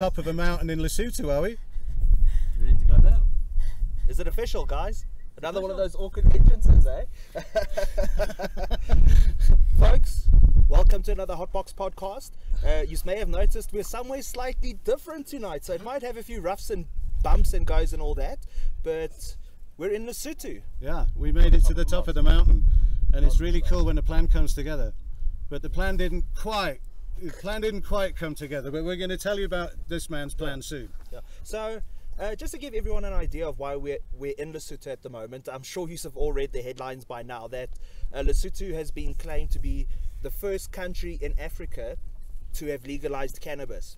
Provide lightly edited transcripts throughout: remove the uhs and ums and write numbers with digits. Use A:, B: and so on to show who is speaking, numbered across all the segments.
A: Top of a mountain in Lesotho, are we?
B: Ready to go now?
C: Is it official, guys? Another one of those awkward entrances, eh? Folks, welcome to another HotBox podcast. You may have noticed we're somewhere slightly different tonight, so it might have a few roughs and bumps and goes and all that, but we're in Lesotho.
A: Yeah, we made it to the top of the mountain, and it's really cool when the plan comes together. But the plan didn't quite come together, but we're going to tell you about this man's plan soon.
C: Yeah. So, just to give everyone an idea of why we're in Lesotho at the moment, I'm sure you have all read the headlines by now that Lesotho has been claimed to be the first country in Africa to have legalized cannabis.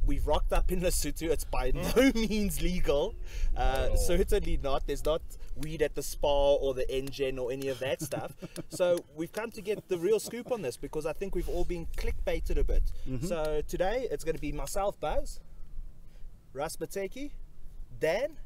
C: We've rocked up in Lesotho. It's by no means legal. Certainly not. There's not weed at the spa or the engine or any of that stuff. So we've come to get the real scoop on this because I think we've all been clickbaited a bit. So today it's going to be myself, Buzz, Russ Bateki, Dan,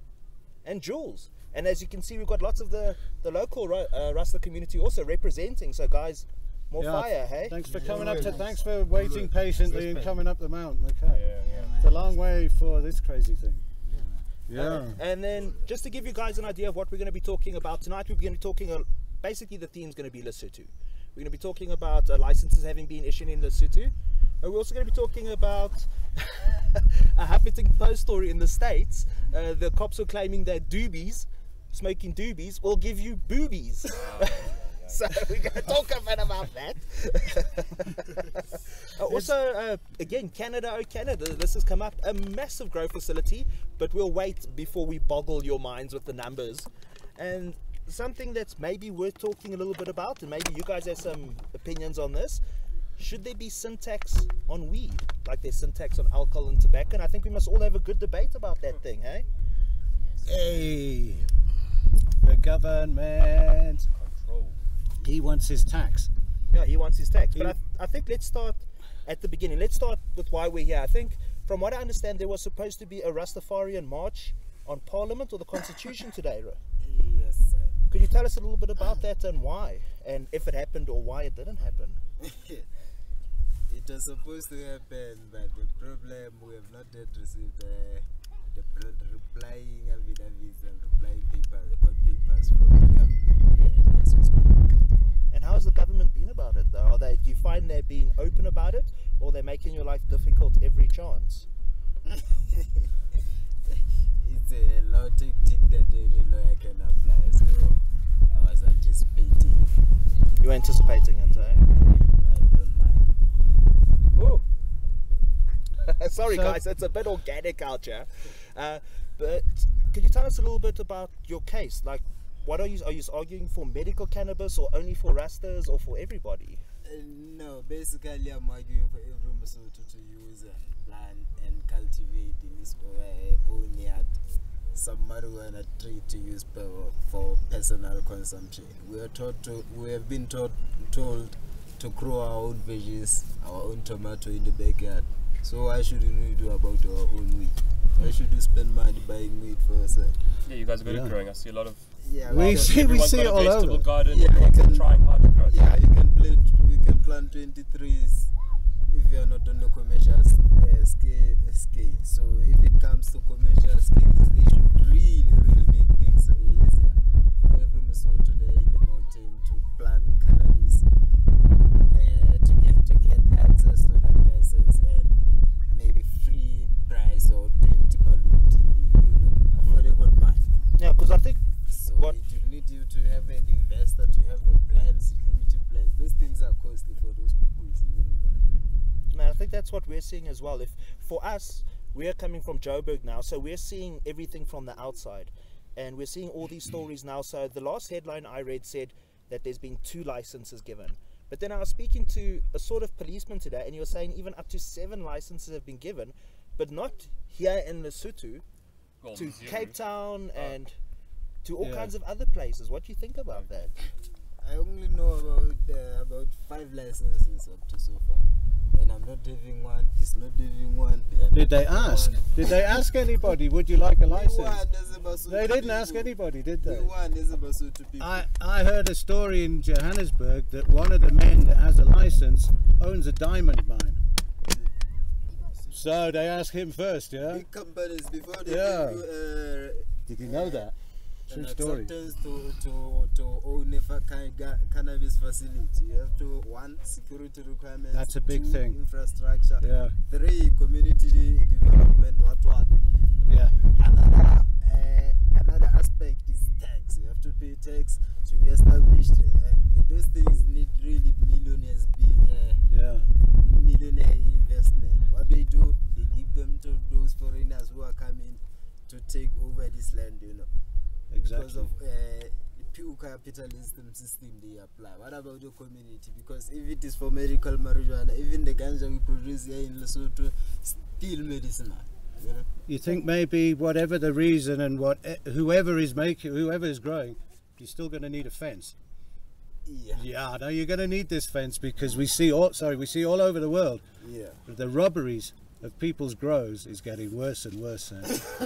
C: and Jules. And as you can see, we've got lots of the local Rasta community also representing. So guys, more fire, hey?
A: Thanks for coming up. Thanks for waiting patiently and coming up the mountain. Okay, it's a long way for this crazy thing.
C: And then just to give you guys an idea of what we're going to be talking about tonight, we're going to be talking. Basically, the theme's going to be Lesotho. We're going to be talking about licenses having been issued in Lesotho. And we're also going to be talking about a Huffington Post story in the States. The cops were claiming that smoking doobies will give you boobies. So we're going to talk a bit about that. Also, again, Canada, this has come up, a massive growth facility, but we'll wait before we boggle your minds with the numbers. And something that's maybe worth talking a little bit about, and maybe you guys have some opinions on this, should there be sin tax on weed, like there's sin tax on alcohol and tobacco? And I think we must all have a good debate about that thing, hey?
A: Hey, the government. He wants his tax.
C: Yeah, he wants his tax. But I think let's start at the beginning. Let's start with why we're here. I think, from what I understand, there was supposed to be a Rastafarian march on Parliament or the Constitution today.
B: Yes, sir.
C: Could you tell us a little bit about that and why? And if it happened or why it didn't happen?
B: It was supposed to happen, but the problem, we have not yet received the replying affidavits and replying papers, the court papers from the government as we speak.
C: And how has the government been about it though? Do you find they're being open about it, or they're making your life difficult every chance?
B: It's a law tactic that any lawyer can apply, so I was anticipating.
C: You're anticipating it, eh?
B: I don't mind.
C: Oh. Sorry guys, it's a bit organic out here. But could you tell us a little bit about your case? Like, what are you arguing for medical cannabis or only for Rastas or for everybody?
B: No, basically I'm arguing for every Maseru to use and plant and cultivate in his own yard some marijuana tree to use for personal consumption. We have been told to grow our own veggies, our own tomato in the backyard. So why shouldn't we do about our own weed? Why should we spend money buying weed for ourselves?
D: Yeah, you guys are good at growing. I see a lot of.
B: Yeah,
A: we see it all over.
D: Garden. Yeah, you can trying hard to grow.
B: Yeah, you can plant 20 trees if you are not on the commercial scale. So if it comes to commercial scales, they should really make things easier. Every Maseru today in the mountain to plant cannabis, to get access to that license and maybe free price or 20 maluti, affordable money.
C: Yeah, because I think
B: it will need you to have an investor, to have a plan, security plans. Those things are costly for those people in the rural.
C: Man, I think that's what we're seeing as well. If for us, we're coming from Joburg now, so we're seeing everything from the outside, and we're seeing all these stories now. So the last headline I read said that there's been 2 licenses given, but then I was speaking to a sort of policeman today, and he was saying even up to 7 licenses have been given, but not here in Lesotho, to Maseru, Cape Town, and to all kinds of other places. What do you think about that?
B: I only know about 5 licenses up to so far, and I'm not having one. He's not having one.
A: Did they ask? Did they ask anybody? Would you like a license? They didn't ask anybody, did they? I heard a story in Johannesburg that one of the men that has a license owns a diamond mine. So they ask him first, yeah?
B: Big companies before they
A: Yeah.
B: give you
A: Did you know that?
B: an
A: True story.
B: acceptance to own a cannabis facility. You have to, 1, security requirements.
A: That's a big
B: 2,
A: thing.
B: infrastructure.
A: Yeah.
B: 3, community development. What?
A: Yeah.
B: Another aspect is tax. You have to pay tax to be established. Those things need really millionaires
A: Yeah.
B: millionaire investment. What they do, they give them to those foreigners who are coming to take over this land, you know. Because
A: Exactly.
B: of the pure capitalism system they apply. What about the community? Because if it is for medical marijuana, even the ganja we produce here in Lesotho, still medicinal. You know?
A: You think maybe whatever the reason and whoever is growing, you're still going to need a fence.
B: Yeah.
A: Yeah, no, you're going to need this fence because we see all over the world
B: Yeah.
A: the robberies of people's grows is getting worse and worse.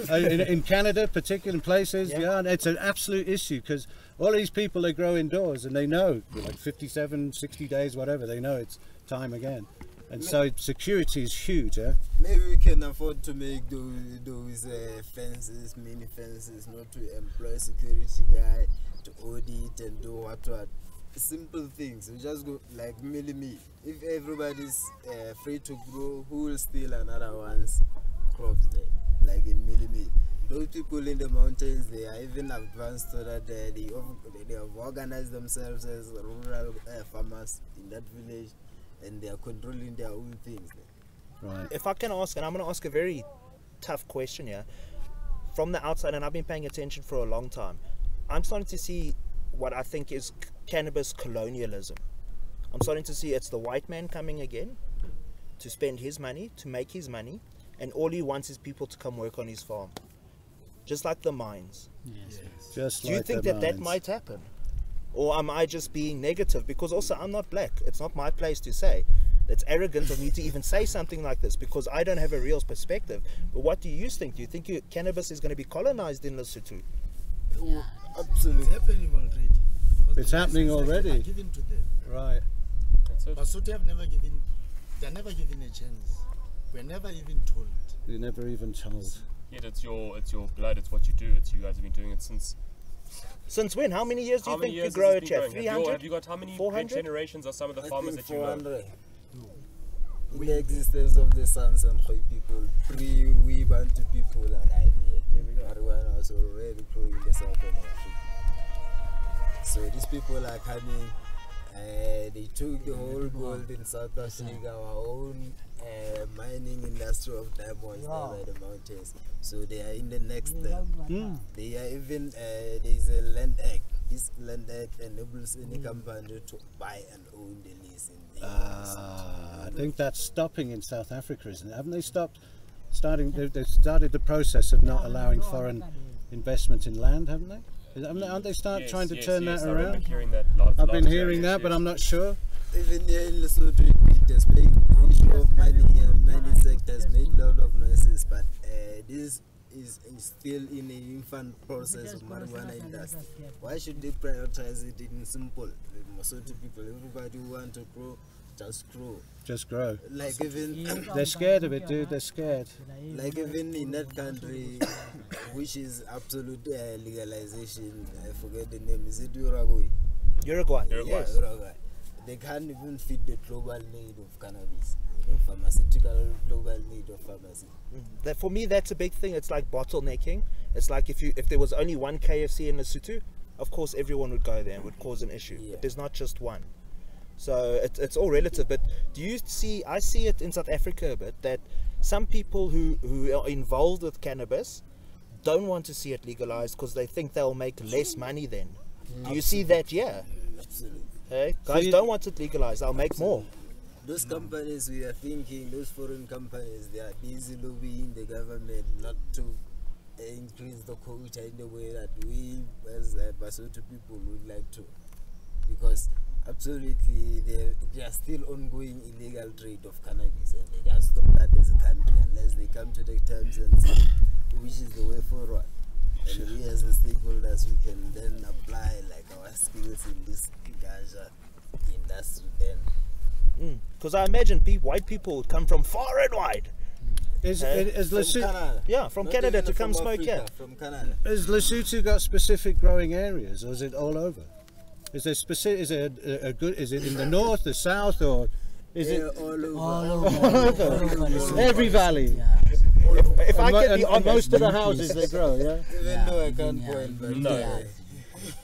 A: In Canada, particular places, yeah, and it's an absolute issue because all these people, they grow indoors and they know, like 57, 60 days, whatever, they know it's time again. And so security is huge, eh?
B: Maybe we can afford to make those fences, mini fences, not to employ security guy to audit and do what. Simple things. We just go like me. If everybody's free to grow, who will steal another one's crops there? Like in me. Those people in the mountains, they are even advanced so that they have organized themselves as rural farmers in that village, and they are controlling their own things there.
A: Right.
C: If I can ask, and I'm going to ask a very tough question here, from the outside, and I've been paying attention for a long time, I'm starting to see what I think is cannabis colonialism. I'm starting to see it's the white man coming again to spend his money, to make his money, and all he wants is people to come work on his farm. Just like the mines.
A: Just
C: Do you
A: like
C: think
A: the
C: that
A: mines.
C: might happen? Or am I just being negative? Because also I'm not black. It's not my place to say. It's arrogant of me to even say something like this because I don't have a real perspective. But what do you think? Do you think cannabis is going to be colonized in Lesotho?
B: Absolutely.
E: It's happening already. Because
A: It's
E: the
A: happening
E: licenses
A: already.
E: are given to them.
A: Right.
D: That's it.
E: But Lesotho have never given, they're never given a chance. We're never even told.
A: You're never even told.
D: Yet it's your blood. It's what you do. It's you guys have been doing it since.
C: Since when? How many years do
D: How
C: you
D: many
C: think
D: years
C: you grow a
D: has it been
C: chef?
D: going?
C: 300?
D: Have you got how many
C: 400?
D: generations are some of the farmers that you know?
B: 400. In the existence of the Sans and Khoi people, we Bantu people are right here.
D: Here we go.
B: Marijuana was already growing in the southern Africa. So these people are coming. They took the whole gold in South Africa, our own mining industry of diamonds there by the mountains. So they are in the next step. They are even there is a land act. This land act enables any company to buy and own the lease in the
A: I think that's stopping in South Africa, isn't it? Haven't they they've started the process of not allowing foreign investment in land, haven't they? Aren't they trying to turn that
D: I remember
A: around?
D: hearing that
A: I've been
D: last year,
A: hearing that, but I'm not sure.
B: Even here in Lesotho, the issue of mining sector has made a lot of noises, but this is still in the infant process of marijuana industry. Why should they prioritize it in simple? The Lesotho people, everybody who want to grow, just grow.
A: Just grow.
B: Like even
A: They're scared of it, dude. They're scared.
B: like even in that country, which is absolute legalization, I forget the name. Is it Uruguay?
C: Uruguay.
D: Uruguay.
C: Yes.
B: Uruguay. They can't even feed the global need of cannabis, pharmaceutical global need of pharmacy.
C: That, for me, that's a big thing. It's like bottlenecking. It's like if there was only one KFC in Lesotho, of course everyone would go there and would cause an issue.
B: Yeah.
C: But there's not just one. So it's all relative. But do you see, I see it in South Africa a bit, that some people who are involved with cannabis don't want to see it legalized because they think they'll make less money then. Do you see that? Yeah.
B: Absolutely.
C: Hey, guys don't want it legalized. They'll make more.
B: Those companies we are thinking, those foreign companies, they are busy lobbying the government not to increase the quota in the way that we as Lesotho people would like to, because absolutely they are still ongoing illegal trade of cannabis, and they can't stop that as a country unless they come to the terms and see which is the way forward. And we as the stakeholders, we can then apply like our skills in this ganja industry then.
C: Because I imagine white people would come from far and wide
A: Is
B: From
A: Lesotho,
B: Canada.
C: Yeah, from
B: Not
C: Canada
B: even
C: to come
B: from
C: smoke
B: Africa,
C: here.
B: From Canada.
A: has Lesotho got specific growing areas, or is it all over? Is there specific? Is it a good? Is it in the north, the south, or is it
B: All over.
F: All over.
A: every valley?
F: Yeah.
C: If I
A: And,
C: can be
A: and
C: honest,
A: most of the houses they grow, yeah.
B: Even though I can't point, but
D: No.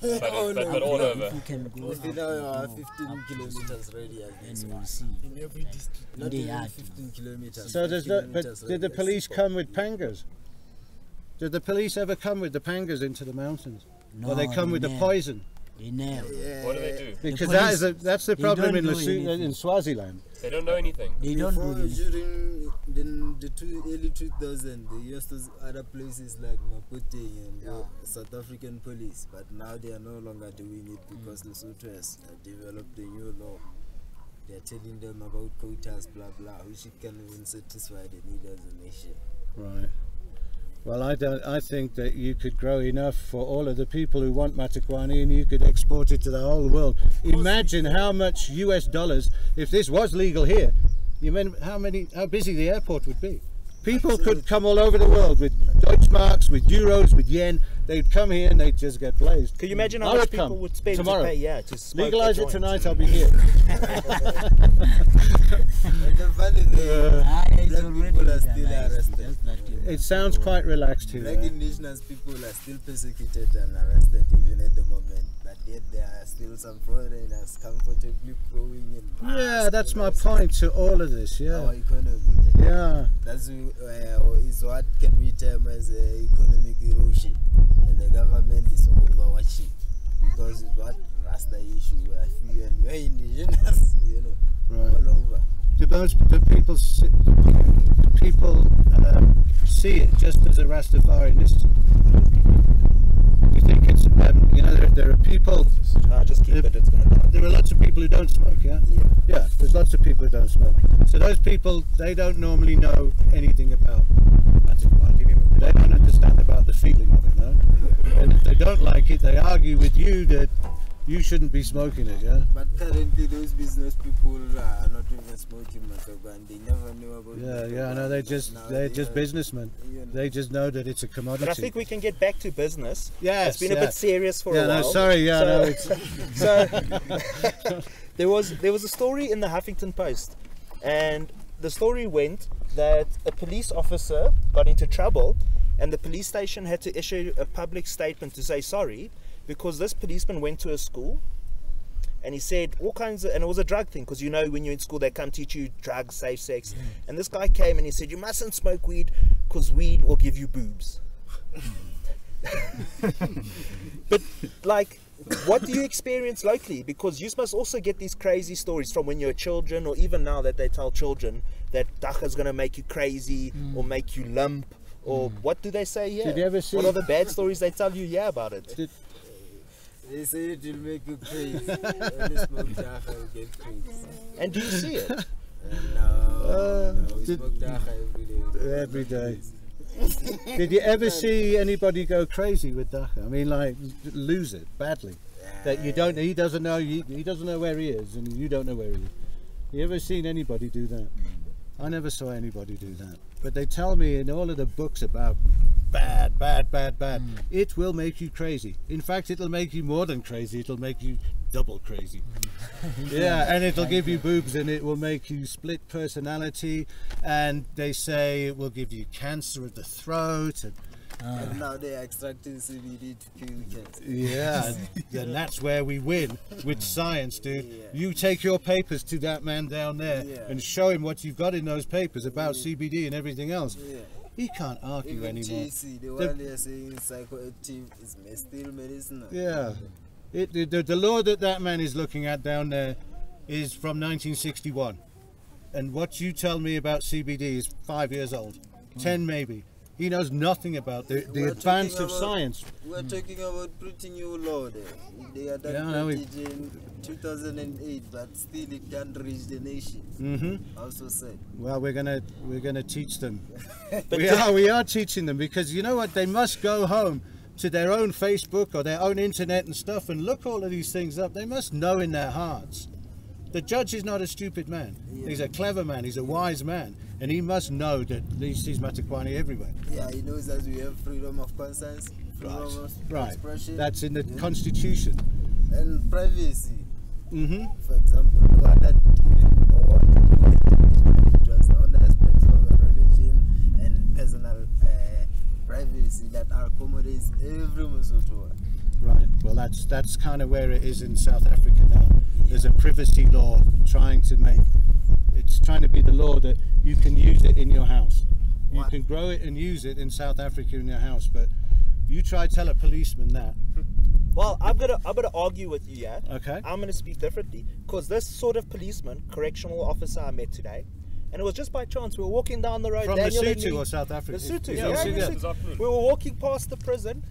D: But all over.
F: You can go
B: if you know you are 15 kilometers radius,
F: and you will see.
E: In every district.
B: not
F: They
B: even
F: are.
B: 15 kilometers.
A: So there's no. But
B: 15
A: did the
B: radius.
A: police come with pangas? Did the police ever come with the pangas into the mountains,
F: No,
A: or they come with the
F: never.
A: poison?
F: They never.
D: What do they do?
A: Because
F: police,
A: that's the
F: they
A: problem
F: don't
A: in
F: do
A: Lesotho,
F: anything.
A: in Swaziland.
D: They don't know anything.
F: They don't
B: Before,
F: do this.
B: during the early 2000s, they used to other places like Maputo and the South African police, but now they are no longer doing it because Lesotho has developed a new law. They are telling them about quotas, blah blah, which can even satisfy the need of the nation.
A: Right. Well, I think that you could grow enough for all of the people who want Matakwani, and you could export it to the whole world. Imagine how much US dollars, if this was legal here, you mean how busy the airport would be. People could come all over the world with Deutschmarks, with euros, with yen. They'd come here and they'd just get blazed.
C: Can you imagine
A: I
C: how much
A: would
C: people
A: come
C: would spend
A: tomorrow.
C: to pay, to smoke
A: Legalise
C: a
A: it
C: joint?
A: tonight, I'll be here.
B: And the funny thing,
F: It's
B: black
F: already
B: people are still
F: legalized.
B: arrested.
F: Just that you
A: It sounds quite relaxed here.
B: Black indigenous people are still persecuted and arrested even at the moment, but yet there are still some foreigners comfortably growing in.
A: Yeah, that's my point to all of this,
B: Our
A: yeah.
B: economy.
A: Yeah.
B: That's is what can we term as economic erosion, and the government is overwatching because it's what Rasta issue. We are few and we're indigenous,
A: Right.
B: all over.
A: Do people see it just as a Rastafarianism? You think it's there are people.
C: Just keep it, it's gonna die.
A: There are lots of people who don't smoke, yeah? Yeah, there's lots of people who don't smoke. So those people, they don't normally know anything about Matakwani. They don't understand about the feeling of it, no? And if they don't like it, they argue with you that you shouldn't be smoking it, yeah?
B: But currently, those business people are not even smoking Masaru, and they never knew about.
A: Yeah, no, they're just businson. They just know that it's a commodity.
C: But I think we can get back to business.
A: Yes,
C: It's been a
A: yeah.
C: bit serious for a
A: Yeah,
C: while.
A: no, sorry, yeah,
C: So-
A: no, it's...
C: So there was a story in the Huffington Post, and the story went that a police officer got into trouble, and the police station had to issue a public statement to say sorry because this policeman went to a school and he said all kinds of, and it was a drug thing because when you're in school they come teach you drugs, safe sex, and this guy came and he said you mustn't smoke weed because weed will give you boobs. But like, what do you experience locally? Because you must also get these crazy stories from when you're children, or even now that they tell children that Dagga is going to make you crazy or make you limp, or what do they say here?
A: Did you ever see-
C: What are the bad stories they tell you here about it?
B: They say it will make you crazy. When you smoke Dagga, you get crazy.
C: And do you see it?
B: No, we
A: did-
B: smoke Dagga every day.
A: Every day. Did you ever see anybody go crazy with Dagga? I mean, like, lose it badly. That he doesn't know where he is, and you don't know where he is. You ever seen anybody do that? I never saw anybody do that. But they tell me in all of the books about bad. It will make you crazy. In fact, it'll make you more than crazy. It'll make you double crazy. Yeah, and it'll give you boobs, and it will make you split personality, and they say it will give you cancer of the throat,
B: And now they are extracting CBD to kill cancer.
A: yeah, and that's where we win with science, dude.
B: Yeah.
A: You take your papers to that man down there
B: Yeah.
A: and show him what you've got in those papers about CBD and everything else.
B: Yeah.
A: He can't argue
B: Even
A: anymore.
B: THC, the one they are saying is psychoactive, is still medicinal.
A: Yeah, the law that man is looking at down there is from 1961, and what you tell me about CBD is 5 years old, 10 maybe. He knows nothing about the
B: We're
A: advance
B: talking
A: of
B: about-
A: science.
B: We're talking about pretty new law there. They adopted
A: Yeah, no,
B: it in 2008, but still it can't reach the nation.
A: Mm-hmm.
B: Also said.
A: Well, we're gonna teach them. we are teaching them, because you know what? They must go home to their own Facebook or their own internet and stuff and look all of these things up. They must know in their hearts. The judge is not a stupid man.
B: Yeah.
A: He's a clever man. He's a wise man. and he must know that these sees Matakwani everywhere.
B: Yeah, he knows that we have freedom of conscience, freedom of
A: Right.
B: expression.
A: That's in the Constitution.
B: And privacy.
A: Mm-hmm.
B: For example, one that it was on the aspects of religion and personal privacy that accommodates every Lesotho.
A: Right. Well, that's kind of where it is in South Africa now. There's a privacy law trying to be the law that you can use it in your house. You
B: What?
A: can grow it and use it in South Africa in your house, but you try tell a policeman that.
C: Well, I'm gonna argue with you, yeah.
A: Okay.
C: I'm gonna speak differently because this sort of policeman, correctional officer I met today, and it was just by chance we were walking down the road.
A: From
C: Daniel and
A: Lesotho
C: me-
A: or South Africa?
C: Lesotho,
A: Is-
C: yeah,
A: is-
C: yeah,
A: is-
C: Lesotho. We were walking past the prison,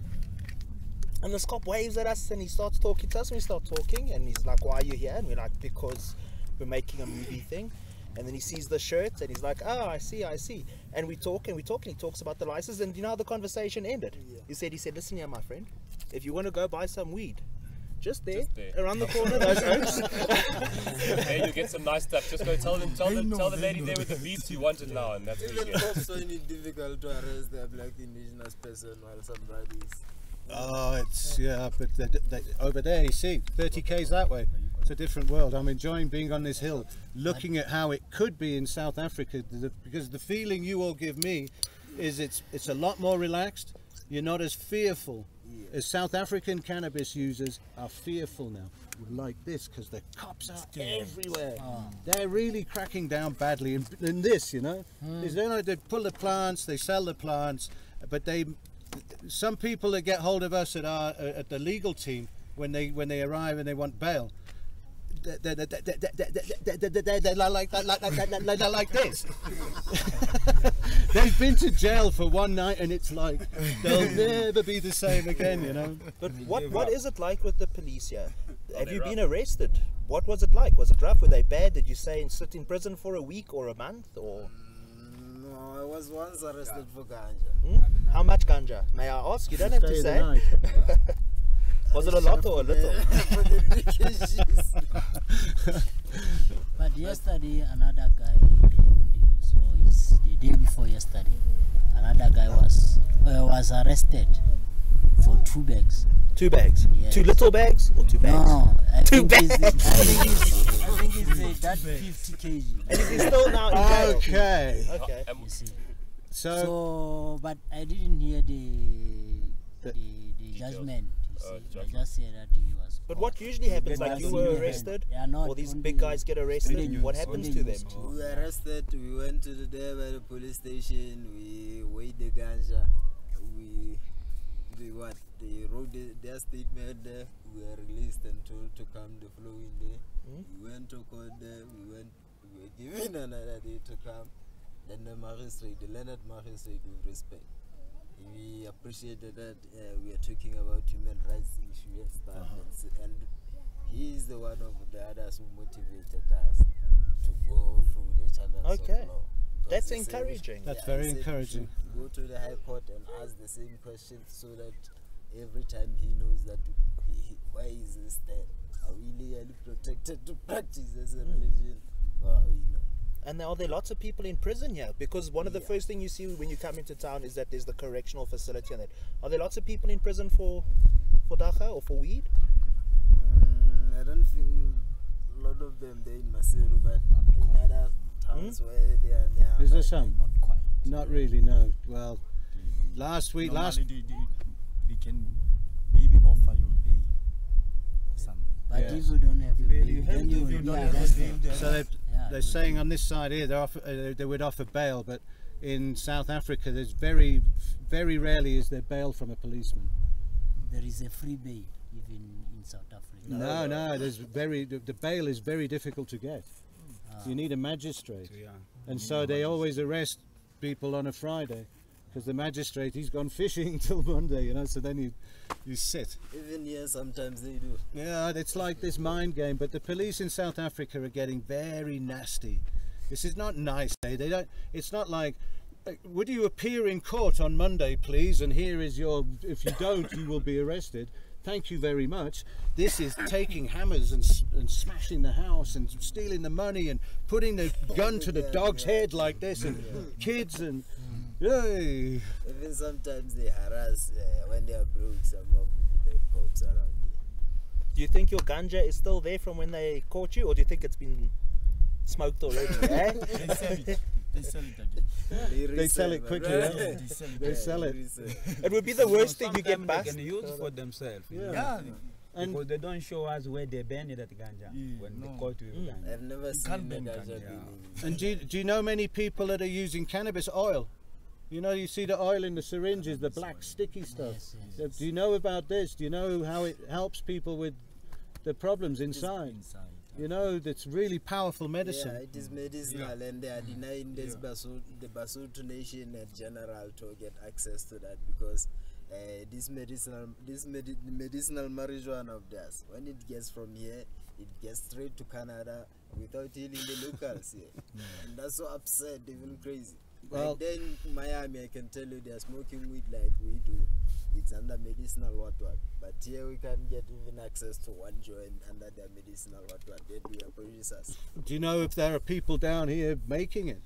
C: and this cop waves at us and he starts talking to us. And we start talking, and he's like, "Why are you here?" And we're like, "Because we're making a movie thing." And then he sees the shirt and he's like, "Oh, I see." And we talk and he talks about the license. And you know how the conversation ended?
B: Yeah.
C: He said, "Listen here, my friend, if you want to go buy some weed, just there,
D: Just there.
C: around the corner, those oaks."
D: Hey, you get some nice stuff. Just go tell the lady there with the beads you want it now, and that's what you
B: Even
D: get.
B: cops find it difficult to arrest a black indigenous person while somebody is.
A: Oh, it's but over there, you see, 30 k's that way. It's a different world. I'm enjoying being on this hill, looking at how it could be in South Africa, because the feeling you all give me is it's a lot more relaxed. You're not as fearful. As South African cannabis users are fearful now, like this, because the cops are everywhere. They're really cracking down badly in this, you know. Is they pull the plants, they sell the plants, but some people that get hold of us at the legal team when they arrive and they want bail, they're like this. They've been to jail for one night and it's like they'll never be the same again, you know.
C: But what is it like with the police here? Have you been arrested? What was it like? Was it rough? Were they bad? Did you say and sit in prison for a week or a month? Or
B: No, I was once arrested for ganja.
C: how much ganja? May I ask? You don't have to
A: Stay the
C: say.
A: night.
C: Was it a lot or a little?
B: For the leakages.
F: But yesterday, another guy, the day before yesterday, another guy was arrested for 2 bags.
C: 2 bags.
F: Yes.
C: 2 little bags or 2 bags?
F: No, I
C: Two
F: think it's-
C: bags.
F: I think it's that 50 kg.
C: And is he still now in jail?
A: Okay.
C: Okay.
F: You see.
A: So
F: So, but I didn't hear the judgment. You see, I
D: judgment.
F: just heard that he was.
C: But what usually happens? Like you were arrested,
F: Yeah, not
C: or these
F: on
C: big
F: the-
C: guys get arrested.
F: on the
C: What
F: news,
C: happens
F: on
C: to
F: the
C: them?
F: news.
B: We were arrested, we went to the by the police station, we weighed the ganja, they wrote their statement there, we were released and told to come the following day. We went to court there, we were given another day to come. Then the magistrate, the learned magistrate with respect, we appreciated that we are talking about human rights issue and stuff, and he is the one of the others who motivated us to go through the channels
C: Okay.
B: of law.
C: That's
B: Because he said we
C: encouraging.
A: That's
B: he
A: very
B: said we
A: encouraging.
B: should go to the High Court and ask the same questions so that every time he knows that why is this there? Are we legally protected to practice as a religion? Or are we not?
C: And are there lots of people in prison here? Because one of the first thing you see when you come into town is that there's the correctional facility and that. Are there lots of people in prison for Dagga or for weed?
B: I don't think a lot of them they're in Maseru, but in other towns where they are now.
A: is there some?
E: Not quite.
A: Not really, no. Well, last week,
E: Normally they can maybe offer you a day or something.
F: But
A: Yeah.
F: if you don't have a
E: You
F: bail,
E: have
F: then
E: to-
F: you
E: if you
F: will be
E: don't have a
F: arrested.
E: bail,
A: so
F: Yeah,
A: they're saying on this side here they would offer bail, but in South Africa there's very rarely is there bail from a policeman.
F: there is a free bail even in South Africa.
A: No, there's the bail is very difficult to get. You need a magistrate, and so they always arrest people on a Friday because the magistrate he's gone fishing till Monday, you know. So then you sit.
B: Even here sometimes they do.
A: Yeah, it's like this mind game. But the police in South Africa are getting very nasty. This is not nice. They don't. It's not like, would you appear in court on Monday, please? And here is your. If you don't, you will be arrested. thank you very much. This is taking hammers and smashing the house and stealing the money and putting the gun to the dog's head like this and kids and yay.
B: Even sometimes they harass when they are broke some of the cops around here.
C: Do you think your ganja is still there from when they caught you, or do you think it's been smoked already? Eh?
E: They sell it again.
A: They sell it quickly.
B: Right?
A: They sell it.
C: It would be the worst thing you get
G: Sometimes
C: back.
G: they can use for themselves.
A: Yeah. And
G: Because they don't show us where they burn that ganja when they caught you with ganja.
B: I've never
E: can't
B: seen the
E: ban
B: ganja
E: ganja.
B: being
A: And do you know many people that are using cannabis oil? You know, you see the oil in the syringes, the black sticky stuff.
F: Yes, yes.
A: Do you know about this? Do you know how it helps people with the problems inside? You know, that's really powerful medicine.
B: Yeah, it is medicinal, and they are denying this the Basotho nation in general to get access to that because this medicinal marijuana of theirs, when it gets from here, it gets straight to Canada without healing the locals here, and that's so absurd, even crazy.
A: Well,
B: Like then Miami, I can tell you they are smoking weed like we do. It's under medicinal what, but here we can't get even access to one joint under their medicinal what. They do abuse us.
A: do you know if there are people down here making it?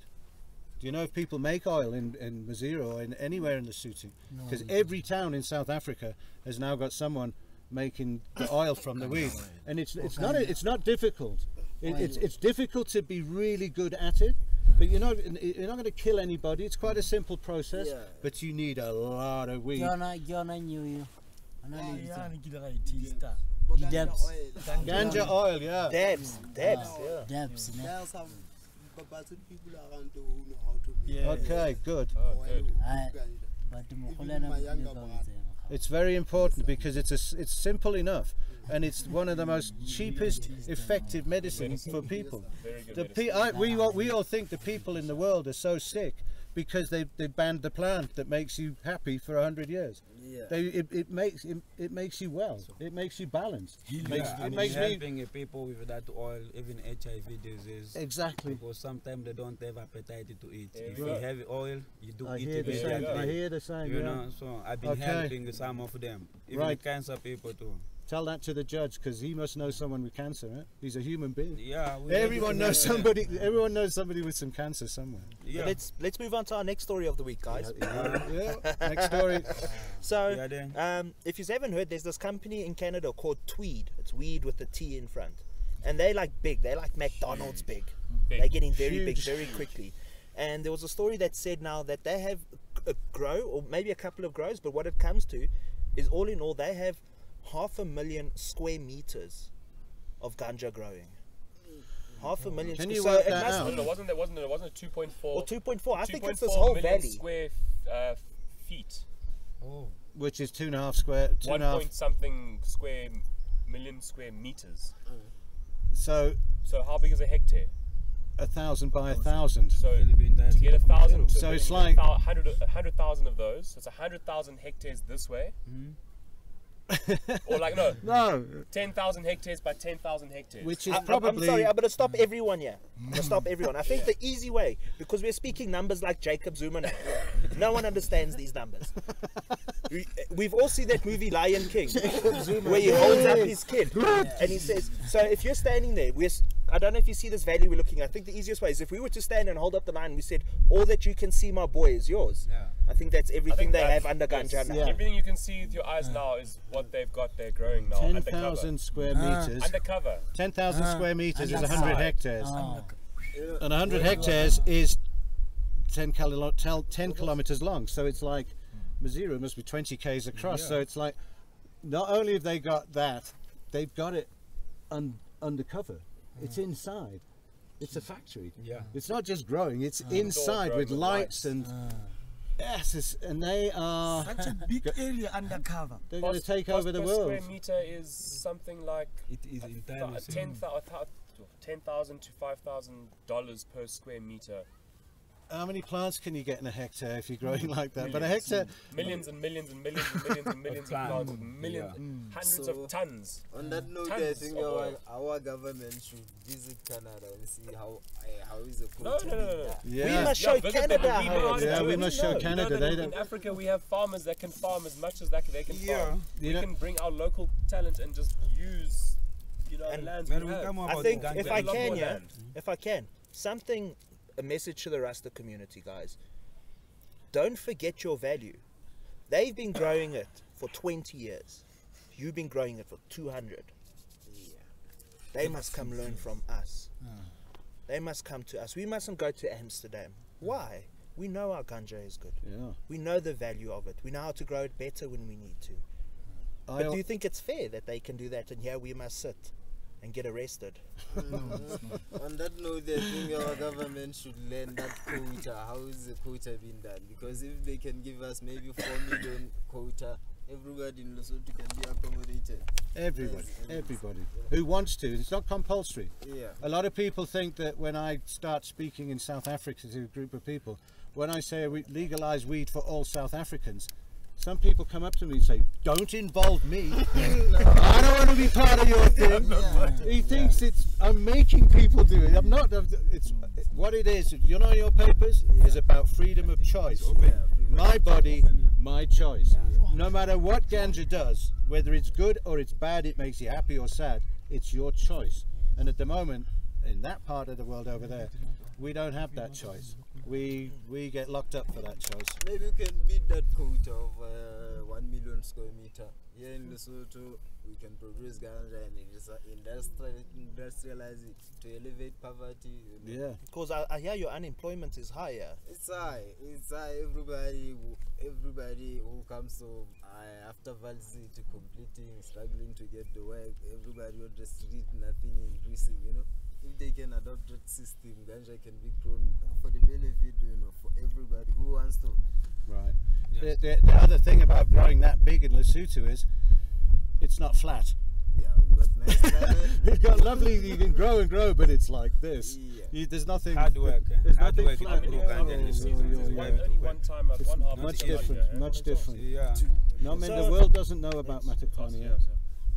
A: Do you know if people make oil in Maseru or in anywhere in Lesotho? Because every town in South Africa has now got someone making the oil from the weed, and it's not difficult. It's difficult to be really good at it, but you're not going to kill anybody. It's quite a simple process,
B: Yeah.
A: but you need a lot of weed. Ganja oil, yeah.
C: Dabs, yeah.
F: Dabs,
H: There are some Babazan people around who know how to make
A: Okay, good.
D: Oh, good.
H: Even my younger brother.
A: It's very important because it's simple enough, and it's one of the most cheapest, effective medicines for people.
D: Very good
A: The
D: medicine.
A: we all think the people in the world are so sick because they banned the plant that makes you happy for 100 years.
B: Yeah.
A: It makes you well. It makes you balanced. It
G: And
A: makes me
G: helping people with that oil, even HIV disease.
A: exactly.
G: Because sometimes they don't have appetite to eat.
D: Yeah,
G: If
D: yeah.
G: you have oil, you do
A: I
G: eat
A: hear the same.
G: immediately.
A: I hear the same.
G: You
A: Yeah.
G: know, so I've been
A: Okay.
G: helping some of them, even
A: Right.
G: cancer people too.
A: Tell that to the judge because he must know someone with cancer. Right? He's a human being.
G: Yeah,
A: Everyone knows somebody. Everyone knows somebody with some cancer somewhere.
G: Yeah,
C: Let's move on to our next story of the week, guys.
A: Yeah. Next story.
C: So,
G: Yeah, then.
C: if you haven't heard, there's this company in Canada called Tweed. It's weed with the T in front, and they're like big. They're like McDonald's big.
D: Big.
C: They're getting very big
A: Huge.
C: very quickly. And there was a story that said now that they have a grow, or maybe a couple of grows, but what it comes to is all in all they have 500,000 square meters of ganja growing. 500,000.
A: Can you
C: so
A: work
C: it
A: that
C: must
A: out?
C: be-
D: No, wasn't it 2.4
C: or 2.4. I think it's this
D: 2.4
C: whole
D: million
C: valley.
D: square feet.
A: Which is 2.5 square.
D: 1 point something million square meters.
A: So
D: So how big is a hectare?
A: 1,000 by 1,000.
D: So
G: Philippine
D: to get 1,000 to
A: So it's
D: a
A: like-
D: 100,000 of those. So it's 100,000 hectares this way. Or like
A: No,
D: 10,000 hectares by 10,000 hectares.
A: which is
C: I'm
A: probably.
C: sorry, I'm going to stop everyone here. I'm going to stop everyone. I think the easy way, because we're speaking numbers like Jacob Zuma now. No one understands these numbers. We've all seen that movie Lion King, where he holds up his kid and he says, so if you're standing there, I don't know if you see this valley we're looking at. I think the easiest way is if we were to stand and hold up the line and we said, all that you can see, my boy, is yours.
G: Yeah.
C: I think that's everything they have under ganja now.
A: Yeah.
D: Everything you can see with your eyes now is what they've got. They're growing now.
A: 10,000 square meters.
D: Undercover.
A: 10,000 square meters is
F: underside.
A: 100 hectares.
F: Oh,
A: And 100 hectares is 10 kilometers long. So it's like Maseru must be 20 k's across. So it's like not only have they got that, they've got it undercover. It's inside. It's a factory.
G: Yeah.
A: It's not just growing. It's inside
D: growing
A: with
D: with
A: lights and and they are
E: Such a big area undercover.
A: they're going to take over the
D: per
A: world.
D: square meter is something like
G: It is entirely
D: $10,000 to $5,000 per square meter.
A: how many plants can you get in a hectare if you're growing like that? But a hectare,
D: millions and millions and millions and millions and millions of plants, millions, hundreds of tons.
B: On that note, I think our government should visit Canada and see how is the culture.
D: No.
A: yeah.
C: We must show
D: visit
C: Canada
D: them,
C: how
D: we know how
C: it's
D: to
A: Yeah,
D: do
A: we
D: it.
A: must show
D: You
A: Canada,
D: know that
A: they
D: in
A: don't-
D: Africa, we have farmers that can farm as much as they can farm.
A: You
D: We
A: know-
D: can bring our local talent and just use,
C: And
D: lands
G: man,
D: we
G: we
D: have.
G: come
C: I
G: about
C: think
G: the
C: if
G: ganja.
C: I
D: A lot
C: can,
D: more
C: yeah,
D: land.
C: if I can, a message to the Rasta community, guys. Don't forget your value. They've been growing it for 20 years. You've been growing it for 200. They must come learn from us. They must come to us. We mustn't go to Amsterdam. Why? We know our ganja is good.
A: Yeah.
C: We know the value of it. We know how to grow it better when we need to. But do you think it's fair that they can do that and here we must sit and get arrested?
B: On that note, I think our government should learn that quota. How is the quota being done? Because if they can give us maybe 4 million quota, everybody in Lesotho can be accommodated.
A: Everybody who wants to. It's not compulsory.
B: Yeah.
A: A lot of people think that when I start speaking in South Africa to a group of people, when I say we legalise weed for all South Africans, some people come up to me and say, "Don't involve me. I don't want to be part of your thing." He thinks I'm making people do it. I'm not. It's what it is. You know, your papers is about freedom of choice. My body, my choice. No matter what ganja does, whether it's good or it's bad, it makes you happy or sad. It's your choice. And at the moment, in that part of the world over there, we don't have that choice. We get locked up for that choice.
B: Maybe we can beat that quota of 1 million square meter. Here in Lesotho, we can produce ganja and industrialize it to elevate poverty.
A: Yeah.
C: Because I hear your unemployment is higher.
B: It's high. Everybody who comes to after varsity completing, struggling to get the work, everybody on the street, nothing increasing, If they can adopt that system, ganja can be grown for the benefit, for everybody who wants to.
A: Right. The other thing about growing that big in Lesotho is it's not flat.
B: Yeah, we got nice climate.
A: It's got lovely, you can grow and grow, but it's like this.
B: Yeah.
A: There's nothing.
G: Hard work, eh?
A: There's
G: Hard
A: nothing
G: work
A: flat.
G: to grow ganja in Lesotho.
D: Only one time,
A: It's
D: one half
A: much
D: of the
A: different.
D: year,
A: Much different.
G: Yeah.
A: No, man,
C: So-
A: the world doesn't know about Matekwane.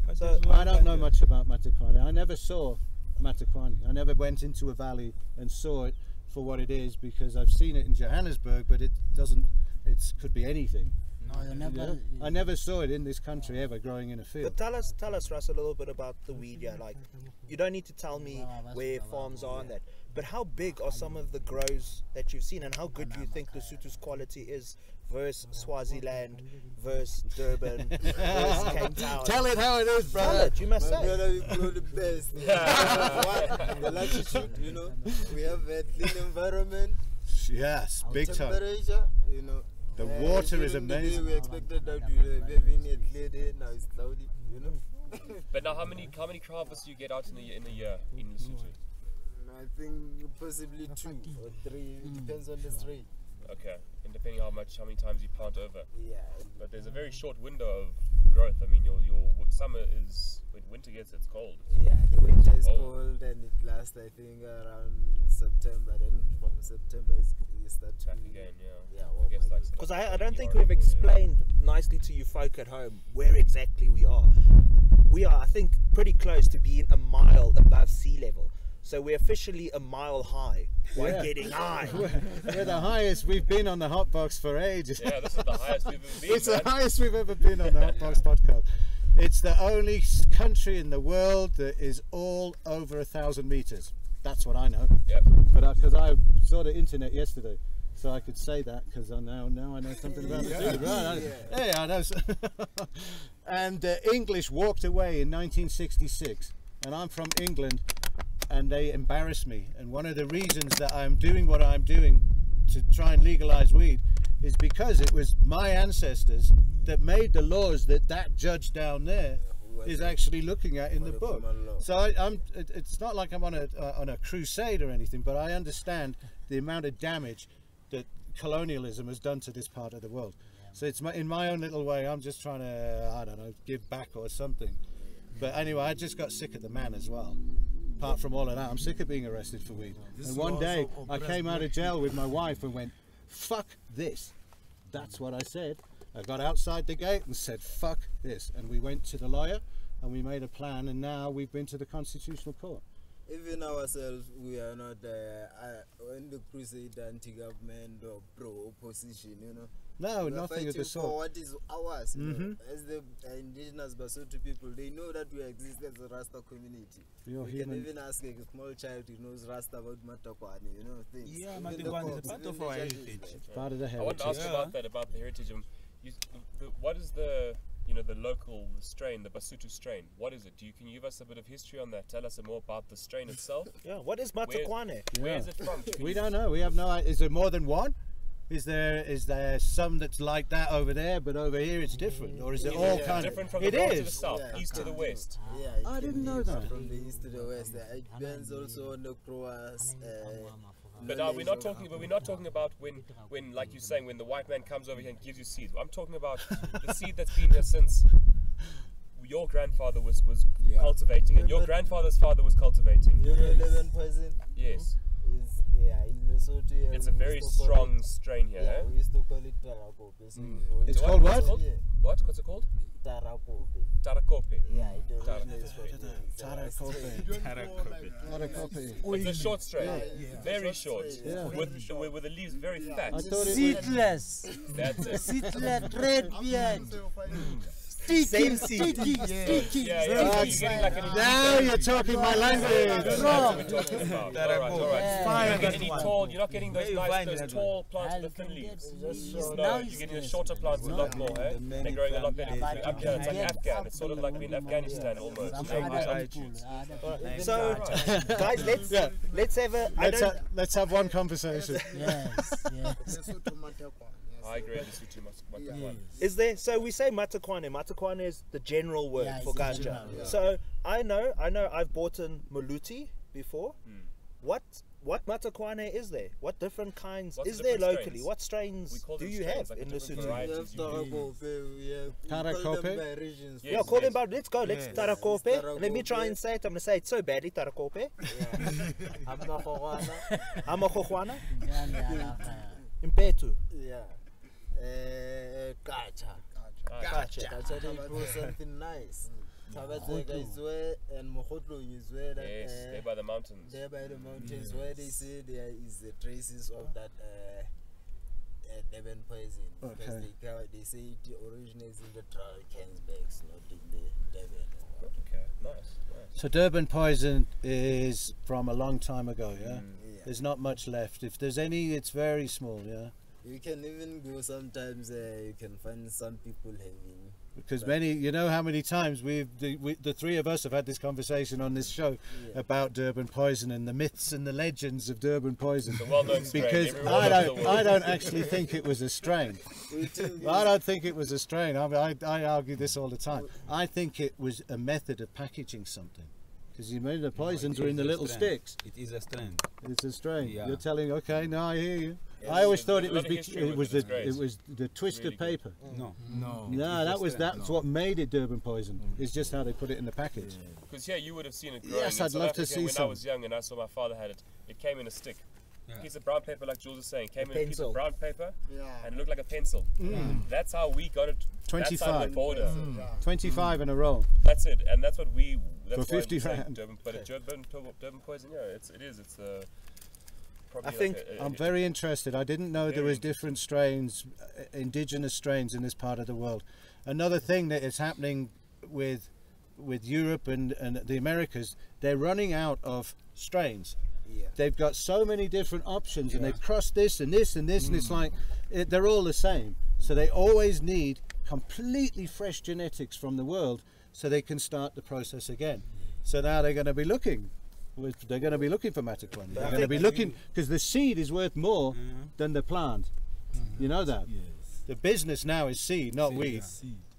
G: But
C: So-
G: there's no
A: I don't know
G: ganja.
A: much about Matekwane. I never saw Matekwane. I never went into a valley and saw it for what it is, because I've seen it in Johannesburg, but it doesn't. It could be anything.
F: No, you never.
A: Yeah? I never saw it in this country ever growing in a field.
C: But tell us, Russ, a little bit about the weed. Yeah, like you don't need to tell me where farms are and that. But how big are some of the grows that you've seen, and how good do you think Lesotho's quality is versus Swaziland, versus Durban, versus Cape Town?
A: Tell it how it is,
C: Tell
A: brother.
C: it, you must
B: My
C: say.
B: brother, we grow the best. One, the latitude, we have a clean environment,
A: Yes, big time.
B: temperature,
A: The water is
B: during the day
A: amazing.
B: we expected that we were having a clear day, now it's cloudy,
D: But now, how many harvests do you get out in a year in Lesotho?
B: I think possibly 2 or 3, it depends on the strain.
D: Okay, and depending how many times you plant over.
B: Yeah,
D: But there's a very short window of growth. I mean, your summer is when winter gets, it's cold.
B: yeah, the winter is
D: Oh.
B: cold and it lasts, I think, around September. Then from September it starts
D: Back
B: to
D: again, yeah.
B: Yeah,
D: I guess like
C: Because I don't think
D: September,
C: we've
D: yeah.
C: explained nicely to you folk at home where exactly we are. We are, I think, pretty close to being a mile above sea level. So we're officially a mile high. We're
A: Yeah.
C: getting high.
A: We're the highest we've been on the HotBox for ages.
D: Yeah, this is the highest we've ever been.
A: It's the
D: man.
A: highest we've ever been on the HotBox podcast. It's the only country in the world that is all over 1,000 meters. That's what I know.
D: Yep.
A: But because I saw the internet yesterday, so I could say that because now I know something about it. Too. Right? Hey, I know. And English walked away in 1966, and I'm from England, and they embarrassed me. And one of the reasons that I'm doing what I'm doing to try and legalize weed is because it was my ancestors that made the laws that judge down there is actually looking at in the book. So it's not like I'm on a crusade or anything, but I understand the amount of damage that colonialism has done to this part of the world. So it's in my own little way, I'm just trying to, I don't know, give back or something. But anyway, I just got sick of the man as well. apart from all of that, I'm sick of being arrested for weed. And one day I came out of jail with my wife and went, fuck this. That's what I said. I got outside the gate and said, fuck this. And we went to the lawyer and we made a plan, and now we've been to the Constitutional Court.
B: Even ourselves, we are not in the crusade anti-government or pro-opposition, you know.
A: No,
B: we
A: nothing of the sort.
B: For what is ours, you know. As the indigenous Lesotho people, they know that we exist as a Rasta community.
A: You're
B: we
A: human.
B: can even ask a small child who knows Rasta about Matakwane, you know, things.
H: Yeah,
B: Even
H: Matakwane
B: the
H: is part
B: cops,
H: of
B: even
H: our
B: the judges,
H: heritage.
B: like,
A: Part of the
D: I want
A: heritage.
D: to ask about that, about the heritage. What is the, you know, the local strain, the Basotho strain? What is it? Can you give us a bit of history on that? Tell us more about the strain itself.
C: Yeah, what is Matakwane?
D: Where is it from?
A: We don't know. We have no idea. Is there more than one? Is there some that's like that over there, but over here it's different? Or is it all kind
D: different
A: of...
D: from
A: It
D: the north to the
A: is.
D: south, east to the west?
B: Yeah,
A: I
B: it can
A: didn't
B: be
A: know that.
B: From the east to the west, it depends also on the growers.
D: But we're not talking. But we're not talking about when, like you're saying, when the white man comes over here and gives you seeds. I'm talking about the seed that's been here since your grandfather was cultivating, and your grandfather's father was cultivating.
B: You know, lemon poison.
D: Yes.
B: In Lesotho,
D: It's a very strong strain here.
B: Yeah,
D: Eh?
B: we used to call it Tarakope.
A: It's called what?
D: What's it called?
B: Tarakope.
D: Tarakope.
B: Yeah, it originates from
A: Tarakope.
D: It's a short strain, very short, with the leaves very fat.
A: I thought it
F: Seedless.
D: That's it.
F: Seedless, red beard.
C: Same seed.
D: Yeah, you're getting like an
A: Now you're talking my language.
D: That's what we're talking about. All right. You're not getting those tall plants with the thin leaves. No, you're getting the shorter plants a lot more. Eh? They're growing a lot better. It's like Afghan. It's sort of like in Afghanistan almost.
C: So, guys, let's have a.
A: Let's have one conversation.
F: Yes, yes.
D: I agree. Matakwane.
C: Is there? So we say Matakwane. Matakwane is the general word
F: Yeah,
C: for
F: it's the
C: ganja.
F: general, yeah.
C: So I know. I've bought in Maluti before. What Matakwane is there? What different kinds
D: What's
C: is
D: the
C: there
D: different
C: locally?
D: strains?
C: What strains
D: We call
C: do
D: them
C: you
D: strains,
C: have
D: like
C: in
D: different
C: Lesotho?
D: varieties.
A: Tarakope?
C: Yeah, call them about. Let's go. Let's Tarakope. Let me try and say it. I'm gonna say it so badly. Tarakope. Amakohwana. Impetu.
B: Yeah. Kacha. Kacha, they grow something nice. Tabazega is where, and Mohotlong is where that.
D: Yes, they're by the mountains.
B: There by the mountains where they say there is the traces of that lemon poison. Because they say it originates in the Drakensbergs, not in the Devon.
D: Okay, nice.
A: So Durban poison is from a long time ago, yeah? There's not much left. If there's any, it's very small, yeah?
B: You can even go sometimes, you can find some people having.
A: Because you know how many times the three of us have had this conversation on this show about Durban poison and the myths and the legends of Durban poison.
D: The well-known strain.
A: Because I don't actually think it was a strain. I don't think it was a strain. I argue this all the time. I think it was a method of packaging something. Because you mean the poisons are in the little sticks.
G: It is a strain.
A: It's a strain.
G: Yeah.
A: You're telling, okay, no, I hear you. I always thought it was
D: It's
A: the twisted paper.
G: No.
A: No, that's what made it Durban poison. It's just how they put it in the package.
D: Because here you would have seen it growing.
A: Yes,
D: in
A: I'd
D: South
A: love to
D: Africa
A: see
D: when
A: some.
D: I was young and I saw my father had it. It came in a stick.
G: Yeah.
D: Piece of brown paper, like Jules is saying, came in a piece
C: pencil.
D: of brown paper,
H: Yeah.
D: and it looked like a pencil. That's how we got it. That side of
A: 25.
D: the border.
A: 25 in a row.
D: That's it, and that's what we. That's
A: For
D: why
A: 50
D: we say
A: rand.
D: Durban, but Durban poison, yeah, it is. It's probably.
C: I think
A: I'm very interested. I didn't know there was different strains, indigenous strains in this part of the world. Another thing that is happening with Europe and the Americas, they're running out of strains.
B: Yeah.
A: They've got so many different options, and they've crossed this and this and this, and it's like they're all the same. So they always need completely fresh genetics from the world, so they can start the process again. So now they're going to be looking. They're going to be looking for Matakwane. They're going to be looking because the seed is worth more than the plant. You know that. The business now is seed, not weed.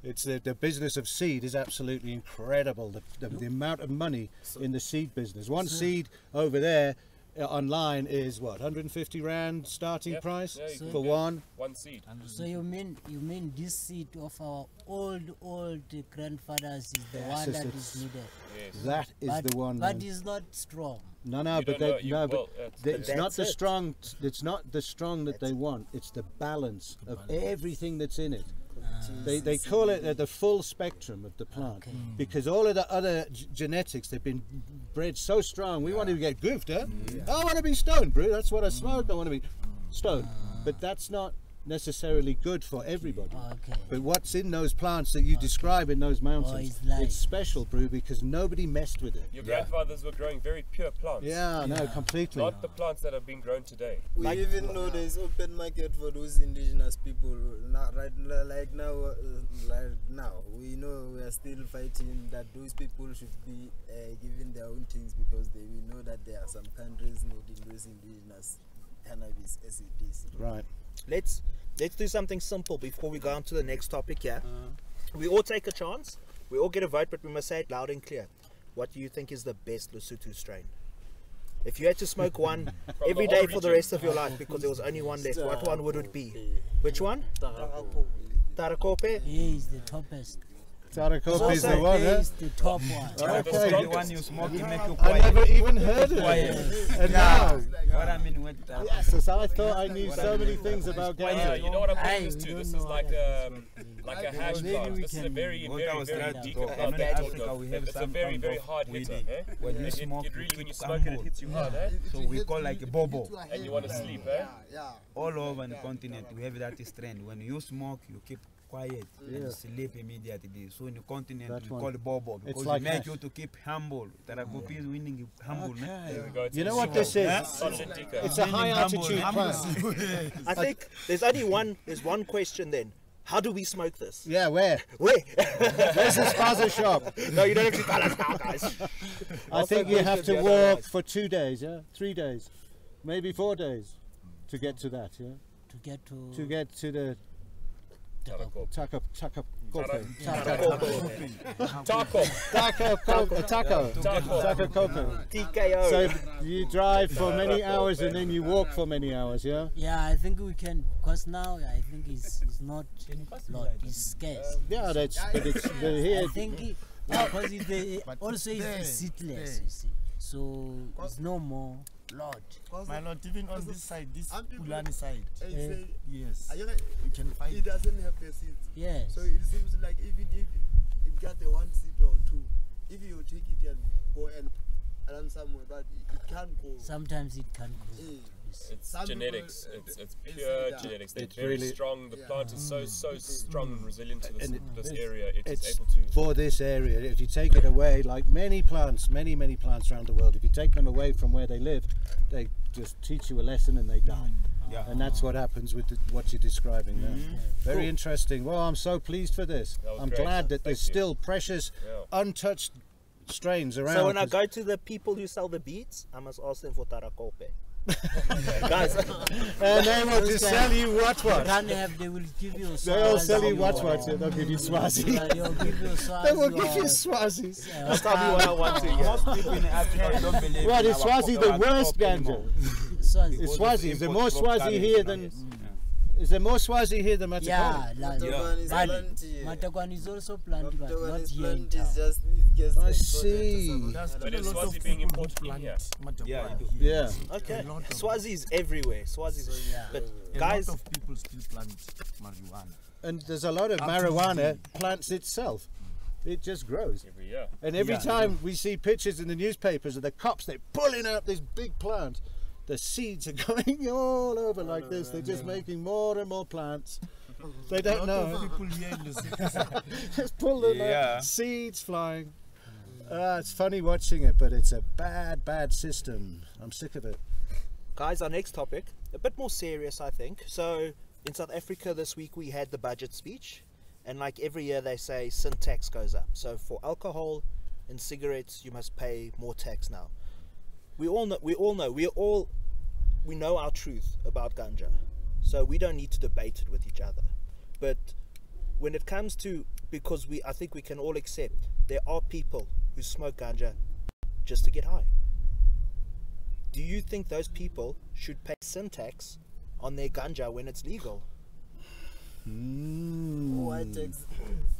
A: It's the business of seed is absolutely incredible. The amount of money in the seed business. One seed over there online is what, 150 rand starting price
D: Yeah, you can
A: for
D: get
A: one.
D: one seed.
F: So you mean this seed of our old grandfathers is the one that is needed?
D: Yes.
A: That is the one.
F: But
A: man.
F: it's not strong.
A: No, no,
D: You
A: but
D: don't know,
A: they,
D: you-
A: no,
D: well,
A: but it's not
C: that's
A: the
C: it.
A: strong. It's not the strong that they want. It's the balance of everything that's in it. They call it the full spectrum of the plant because all of the other genetics, they've been bred so strong. We want to get goofed, huh? I want to be stoned, bro. That's what I smoke. I want to be stoned, but that's not necessarily good for everybody.
F: Okay.
A: But what's in those plants that you describe in those mountains,
F: it's like-
A: it's special, bro, because nobody messed with it.
D: Your grandfathers were growing very pure plants.
A: Yeah, no, completely.
D: Not the plants that are being grown today.
B: We even know there's open market for those indigenous people. Not right now. We know we are still fighting that those people should be given their own things because we know that there are some countries needing those indigenous cannabis as it is.
A: Right.
C: Let's do something simple before we go on to the next topic here. We all take a chance. We all get a vote, but we must say it loud and clear. What do you think is the best Lesotho strain? If you had to smoke one every
D: the whole
C: day for the
D: region.
C: rest of your life because there was only one left, what one would it be? Which one? Tarakope?
F: He is the toppest.
A: Tarakope is the one,
F: He
A: huh?
F: is the top one.
A: Okay.
G: The one you smoke, you make you
A: I
G: quiet.
A: never even heard of it. And now,
G: What I mean with that.
A: yes, so I thought I knew so many things about
D: Yeah,
A: ganja.
D: you know what I'm
F: Hey,
D: getting used
F: we
D: to?
F: don't
D: This
F: know
D: is
F: what
D: like a hash
F: Maybe
D: plant.
F: we
D: This is a
F: can-
D: very,
G: What I
D: very,
G: was
D: very
G: trying to
D: deep
G: go.
D: plant.
G: In
D: that you're
G: Africa,
D: talking
G: we
D: of.
G: have
D: It's a
G: some
D: very,
G: kind
D: very
G: of
D: hard hitter.
G: weed.
D: Eh?
G: When you
D: It
G: smoke,
D: really,
G: you
D: when you
G: keep
D: smoke it, it
G: humble.
D: hits you hard, eh?
G: So we call like a bobo.
D: And you want to sleep, eh?
G: All over the continent, we have that strand. When you smoke, you keep quiet and sleep immediately. So in the continent,
A: That
G: we
A: one.
G: call it bobo
A: It's
G: because
A: like
G: it make
A: hash.
G: you to keep humble. Tarakope is winning you humble.
D: There we go. It's
A: You
D: a
A: know what
D: super-
A: this is?
D: Solid indica.
A: It's a high altitude plant.
C: I think there's one question then. How do we smoke this?
A: Yeah, where?
C: Where?
A: Where's the spaza shop?
C: No, you don't have to tell us now, guys.
A: I think you have to walk for 2 days, yeah? 3 days, maybe 4 days to get to that, yeah?
F: To get to
A: To get to the
D: Tarakope.
A: taco.
D: Taco.
A: Taco coco.
C: TKO.
A: So you drive for many hours and then you walk for many hours, yeah?
F: Yeah, I think we can, because now I think it's not lot, it's scarce.
A: Yeah, that's, but it's here.
F: I think because also it's seedless, you see. So it's no more lot.
E: My lord, even on this side, this Pulani side,
H: Say,
E: yes,
H: you
E: you can find
H: it doesn't have the seeds.
F: Yes.
H: So it seems like even if it got the one seed or two, if you take it and go and run somewhere, but it can't go.
F: Sometimes it can grow.
H: Eh,
D: It's
H: Some
D: genetics.
H: people,
D: It's
H: it's
D: pure
H: that.
D: genetics. They're
A: It's
D: very
A: really-
D: strong. The plant is so strong and resilient to this,
A: And
D: this area. It is
A: It's
D: able to.
A: for this area. If you take it away, like many plants, many plants around the world, if you take them away from where they live, they just teach you a lesson and they die.
G: Yeah.
A: And that's what happens with what you're describing there. Very interesting. Well, I'm so pleased for this.
D: That was
A: I'm
D: great.
A: glad that there's
D: Thank you.
A: still precious,
D: Yeah.
A: untouched strains around.
C: So when I
A: 'cause-
C: go to the people who sell the beads, I must ask them for Tarakope. Guys,
A: and they will just sell you what.
F: They will give you
A: They all sell you
F: Swazi
A: what.
F: or-
A: They'll give you Swazi.
F: Yeah, they'll give you
A: They will
F: Swazi
A: give you
F: or-
A: Swazis.
C: just tell me what I want to hear.
G: Most people in Africa don't believe
A: What
G: in
A: is
G: our
A: Swazi the
G: our
A: worst
G: crop anymore.
A: ganja?
F: Swazi.
A: It's
G: Because
A: Swazi.
G: of
A: Is there
G: import
A: more
G: crop
A: Swazi
G: currency
A: here than?
G: nowadays.
A: Is there more Swazi here than Matakwane?
F: Yeah,
B: Matakwane is
F: but
B: plenty.
F: Matakwane is also planted, but
B: Matakwane
F: not
B: is
F: here in
B: plenty,
F: town.
B: it's just it gets
A: I
B: exported to
A: see.
B: some
E: There's
B: other
D: But
E: still
D: is
E: a lot
D: Swazi
E: of
D: being
E: people who
D: imported in
E: plant
D: here?
E: marijuana.
G: Yeah, you do.
A: Yeah.
C: Okay,
E: A lot of-
C: Swazi is everywhere. Swazi is,
F: yeah.
C: but
E: A
C: guys,
E: lot of people still plant marijuana.
A: And there's a lot of marijuana plants itself. It just grows.
D: Every year.
A: And every
G: Yeah.
A: time we see pictures in the newspapers of the cops, they're pulling out this big plant. The seeds are going all over like this. They're just making more and more plants. They don't
E: A lot
A: know.
E: of people here in the city.
A: Just pull them
G: Yeah.
A: out. Seeds flying. It's funny watching it, but it's a bad system. I'm sick of it.
C: guys, our next topic, a bit more serious, I think. So in South Africa this week we had the budget speech, and like every year they say sin tax goes up. So for alcohol and cigarettes you must pay more tax now. We know our truth about ganja, so we don't need to debate it with each other. But when it comes to, because I think we can all accept there are people who smoke ganja just to get high. do you think those people should pay sin tax on their ganja when it's legal?
B: Why tax?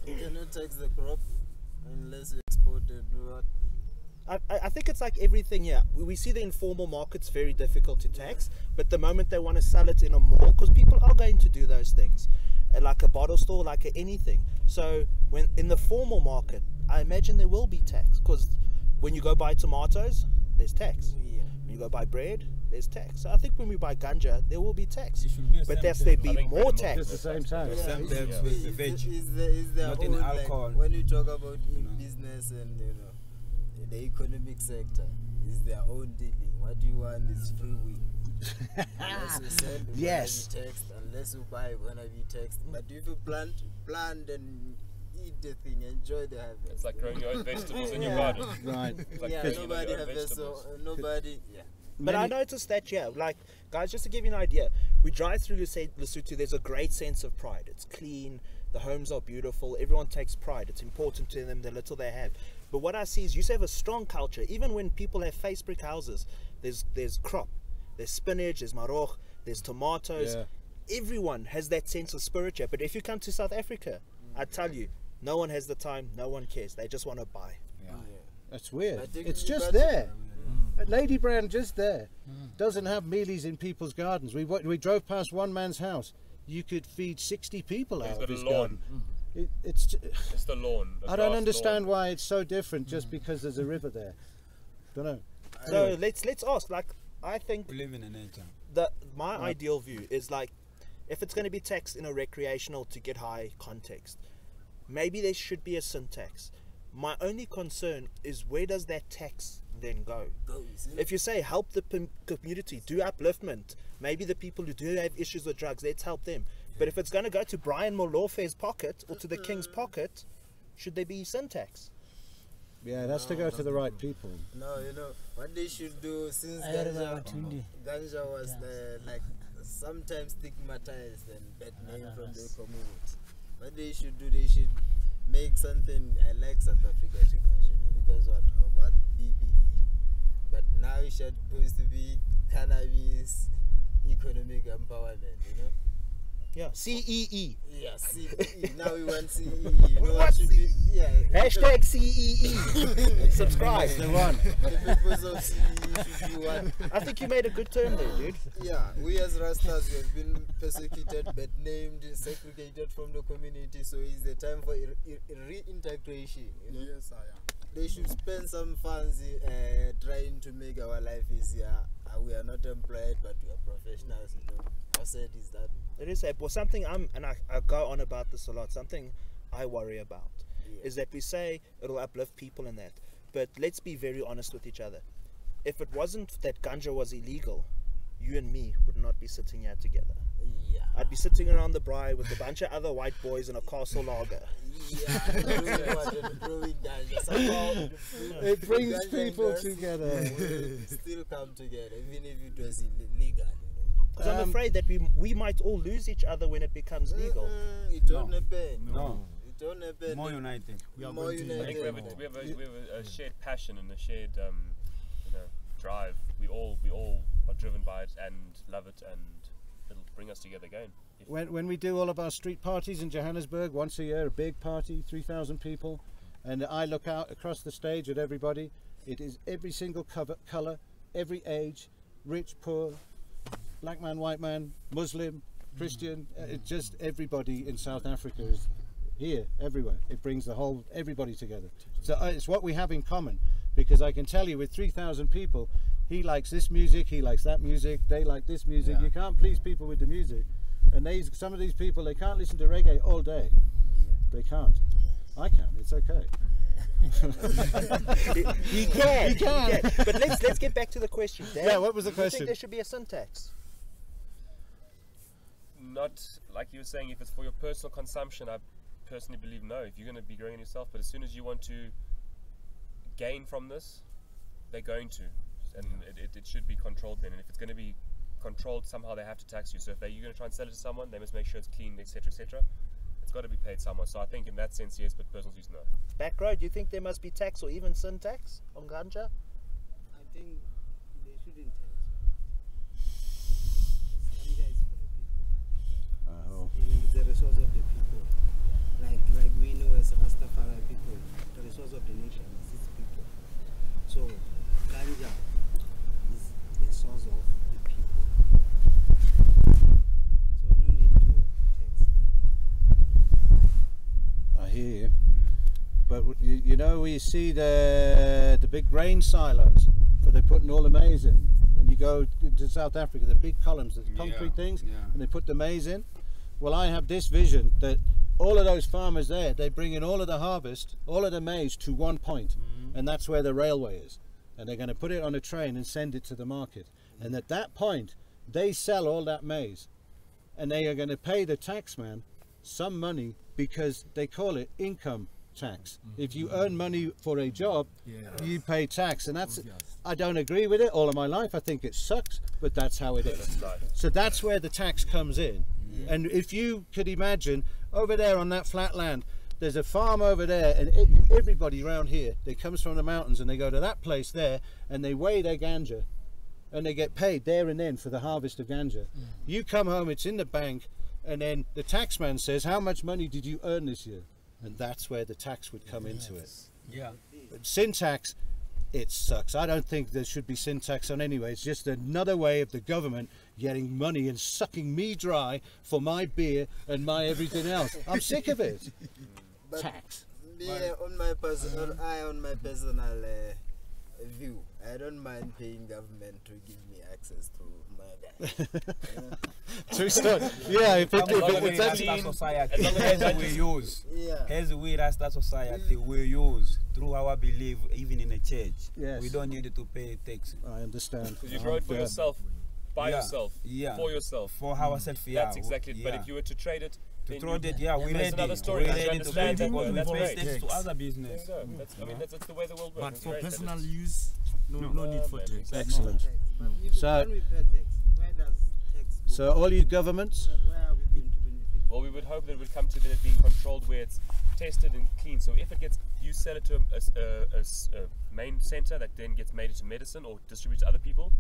B: You cannot tax the crop unless you export it. What?
C: I think it's like everything here. We see the informal markets very difficult to tax, but the moment they want to sell it in a mall, because people are going to do those things, like a bottle store, like anything. So when in the formal market, I imagine there will be tax, because when you go buy tomatoes, there's tax.
B: Yeah.
C: When you go buy bread, there's tax. So I think when we buy ganja, there will be tax.
G: It should be a
C: But
G: same
C: that's
G: tax.
C: there
D: I
C: be
D: think
C: more
D: pretty
C: tax.
A: It's the same time.
G: Same tax with the veg.
B: Is the
G: Not in
B: whole,
G: alcohol.
B: Like, when you talk about business and the economic sector, is their own dealing. What you want is free will. Unless you sell,
A: Yes.
B: be taxed. Unless you buy, gonna be taxed. But if you plant and eat the thing, enjoy the harvest.
D: It's like growing your own vegetables in your garden.
A: Right.
D: It's like
B: Yeah,
D: growing
B: nobody
D: your own
B: harvests, so
D: vegetables.
B: nobody. Yeah.
C: But I noticed that, yeah, like, guys, just to give you an idea, we drive through Lesotho, there's a great sense of pride. It's clean, the homes are beautiful, everyone takes pride. It's important to them, the little they have. But what I see is you have a strong culture. Even when people have face brick houses, there's crop, there's spinach, there's marok, there's tomatoes.
A: Yeah.
C: Everyone has that sense of spirit here. But if you come to South Africa, I tell you, no one has the time, no one cares. They just want to buy.
A: That's weird.
B: I think
A: It's
B: you
A: just
B: got-
A: there. Lady Brand just there. Doesn't have mealies in people's gardens. We drove past one man's house. You could feed 60 people
D: He's
A: out
D: got
A: of
D: a
A: his
D: lawn.
A: garden. It's
D: It's the lawn. the
A: I don't
D: grass
A: understand
D: lawn.
A: why it's so different just because there's a river there. Don't know.
C: So let's ask, like, I think
G: We live in a nature.
C: my ideal view is like, if it's going to be taxed in a recreational to get high context, maybe there should be a sin tax. My only concern is, where does that tax then go? If you say help the community, do upliftment, maybe the people who do have issues with drugs, let's help them. But if it's going to go to Brian Molofe's pocket or to the king's pocket, should there be sin tax?
A: Yeah, that's to go to the right people.
B: No, what they should do, since
F: I heard about Tunde.
B: ganja was like sometimes stigmatized and bad name from the community. What they should do, they should make something. I like South Africa too much, because of what BBE, but now it should supposed to be cannabis economic empowerment.
C: Yeah, CEE.
B: Yeah, CEE. Now we want CEE. What should be? Yeah.
C: Hashtag CEE. Subscribe.
A: The one.
B: The purpose of CEE should be what?
C: I think you made a good term there, dude.
B: Yeah, we as Rastas, we have been persecuted, bad named, segregated from the community. So it's the time for reintegration.
H: Yes, I am.
B: They should spend some funds trying to make our life easier. We are not employed, but we are professionals. How sad is that?
C: It is sad. But something I go on about this a lot. Something I worry about is that we say it'll uplift people and that, but let's be very honest with each other. If it wasn't that ganja was illegal, you and me would not be sitting here together.
B: Yeah.
C: I'd be sitting around the braai with a bunch of other white boys in a castle lager.
B: Yeah, growing ganja. Somehow,
A: It brings
B: ganja
A: people
B: industry
A: together.
B: will still come together, even if it was illegal.
C: Because I'm afraid that we might all lose each other when it becomes legal.
B: It don't happen.
G: No.
B: It don't happen.
G: More united.
H: We are
B: More
H: going to
B: united.
D: I think we have a shared passion and a shared drive. We all are driven by it and love it, and it'll bring us together again.
A: When we do all of our street parties in Johannesburg once a year, a big party, 3,000 people, and I look out across the stage at everybody, it is every single colour, every age, rich, poor, black man, white man, Muslim, Christian, it's just everybody in South Africa is here, everywhere. It brings everybody together. So it's what we have in common, because I can tell you with 3,000 people, he likes this music, he likes that music, they like this music. You can't please people with the music. And some of these people, they can't listen to reggae all day. They can't. I can, it's okay.
C: He can.
A: He can.
C: But let's get back to the question. Dan,
A: Yeah, what was the
C: do you think
A: question?
C: there should be a sin tax?
D: Not like you were saying, if it's for your personal consumption, I personally believe no. If you're going to be growing it yourself, but as soon as you want to gain from this, they're going to, and it should be controlled then. And if it's going to be controlled, somehow they have to tax you. So if you're going to try and sell it to someone, they must make sure it's clean, etc., etc. It's got to be paid somewhere. So I think in that sense, yes, but personal use, no.
C: Back row, do you think there must be tax or even sin tax on ganja?
H: I think there should
F: shouldn't tax. Ganja is for the people.
A: Oh.
F: It's the resource of the people. Like we know as Rastafari people, the resource of the nation is its people. So ganja is the source of the people. So no need to tax them.
A: I hear you. But you know, we see the big grain silos where they're putting all the maize in. When you go to South Africa, the big columns, the concrete things, and they put the maize in. Well, I have this vision that all of those farmers there, they bring in all of the harvest, all of the maize to one point, and that's where the railway is. And they're going to put it on a train and send it to the market. And at that point, they sell all that maize, and they are going to pay the taxman some money because they call it income tax. If you earn money for a job, you pay tax, and that's, I don't agree with it all of my life. I think it sucks, but that's how it is. So that's where the tax comes in. And if you could imagine over there on that flat land, there's a farm over there, and everybody around here, they comes from the mountains and they go to that place there and they weigh their ganja and they get paid there and then for the harvest of ganja. You come home, it's in the bank, and then the taxman says, how much money did you earn this year? And that's where the tax would come into it. But sin tax, it sucks. I don't think there should be sin tax on anyway. It's just another way of the government getting money and sucking me dry for my beer and my everything else. I'm sick of it.
B: But
A: Tax.
B: on my personal view, I don't mind paying government to give me access to my
A: True story. Yeah, if
G: As long
A: it's
G: as
A: actually
G: Rasta society, as we use,
B: Yeah.
G: as we Rasta society, we use through our belief, even in a church.
A: Yes.
G: We don't need to pay tax
A: I understand.
D: Because you grow it for yourself, by
G: Yeah.
D: yourself, for yourself.
G: for ourselves. Yeah,
D: That's exactly it. But if you were to trade it,
G: to
D: then
G: throw
D: you-
G: that, yeah, we
D: that's
G: ready.
D: another story.
G: We
D: You
G: ready to
D: understand
G: pay
D: that,
G: because we
D: that's
G: pay
D: great.
G: tax to other
D: There
G: business.
D: you go. That's, I mean, that's the way the world works.
I: But
D: It's
I: for
D: great that
I: personal
D: it's-
I: use, no need for
D: man,
I: tax.
A: Excellent.
F: But if
A: So-
F: when we pay tax, where does tax go?
A: So all you governments,
F: Where are we going to benefit?
D: Well, we would hope that it would come to then it being controlled where it's tested and clean. So if it gets, you sell it to a main center that then gets made into medicine or distributed to other people,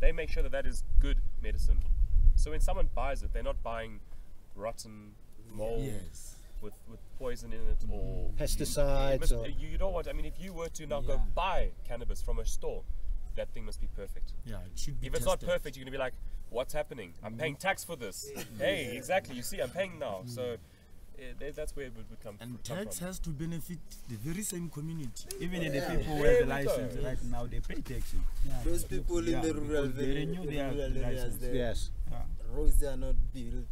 D: they make sure that that is good medicine. So when someone buys it, they're not buying rotten mold
I: Yes.
D: with poison in it or
A: pesticides, or
D: you don't want. I mean, if you were to now go buy cannabis from a store, that thing must be perfect.
I: Yeah, it should be
D: If it's not
I: tested.
D: perfect, you're gonna be like, "What's happening? I'm paying tax for this." Hey, exactly. You see, I'm paying now. So that's where it would come.
I: And
D: would come
I: tax
D: from.
I: has to benefit the very same community.
G: Even if the people who
D: There
G: have
D: we
G: the
D: go.
G: license right now, they pay tax.
B: Those people in
G: Yeah,
B: the rural,
G: because they renew their
B: rural areas,
G: license.
B: the
A: yes.
B: roads are not built,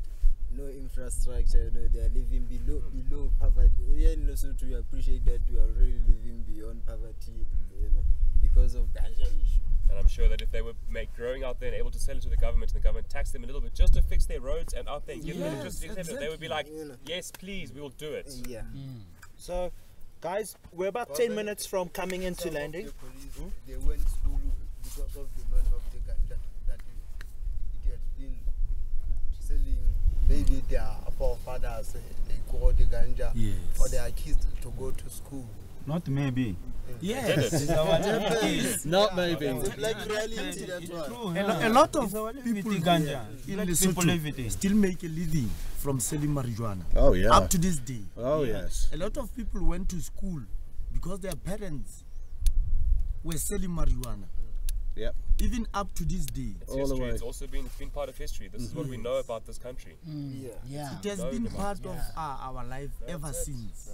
B: no infrastructure, no, they are living below poverty. Here in Lesotho, we appreciate that we are already living beyond poverty, you know, because of ganja issue.
D: And I'm sure that if they were growing out there and able to sell it to the government, and the government taxed them a little bit just to fix their roads and out there and give them electricity, etc., they would be like,
B: You know.
D: "Yes, please, we will do it."
B: Yeah.
C: So, guys, we're about 10 minutes from coming into
H: Some of
C: landing.
H: the police, they went school because of the man of the ganja that it has been selling. Maybe their forefathers they grow the ganja,
I: Yes.
H: or their kids to go to school.
G: Not maybe.
I: Yes.
G: It's our liberty.
A: Not maybe.
H: It's like reality, that's why.
G: True,
I: A lot of people
G: ganja.
I: in
G: Let people live with
I: Lesotho
G: it.
I: still make a living from selling marijuana.
A: Oh yeah.
I: Up to this day.
A: Oh yes.
I: A lot of people went to school because their parents were selling marijuana.
A: Yep.
I: Even up to this day.
D: It's
A: All the
D: history.
A: way.
D: It's also been part of history. This is what we know about this country.
B: Yeah.
F: Yeah.
I: It has
D: Know
I: been
D: about-
I: part of our life ever since.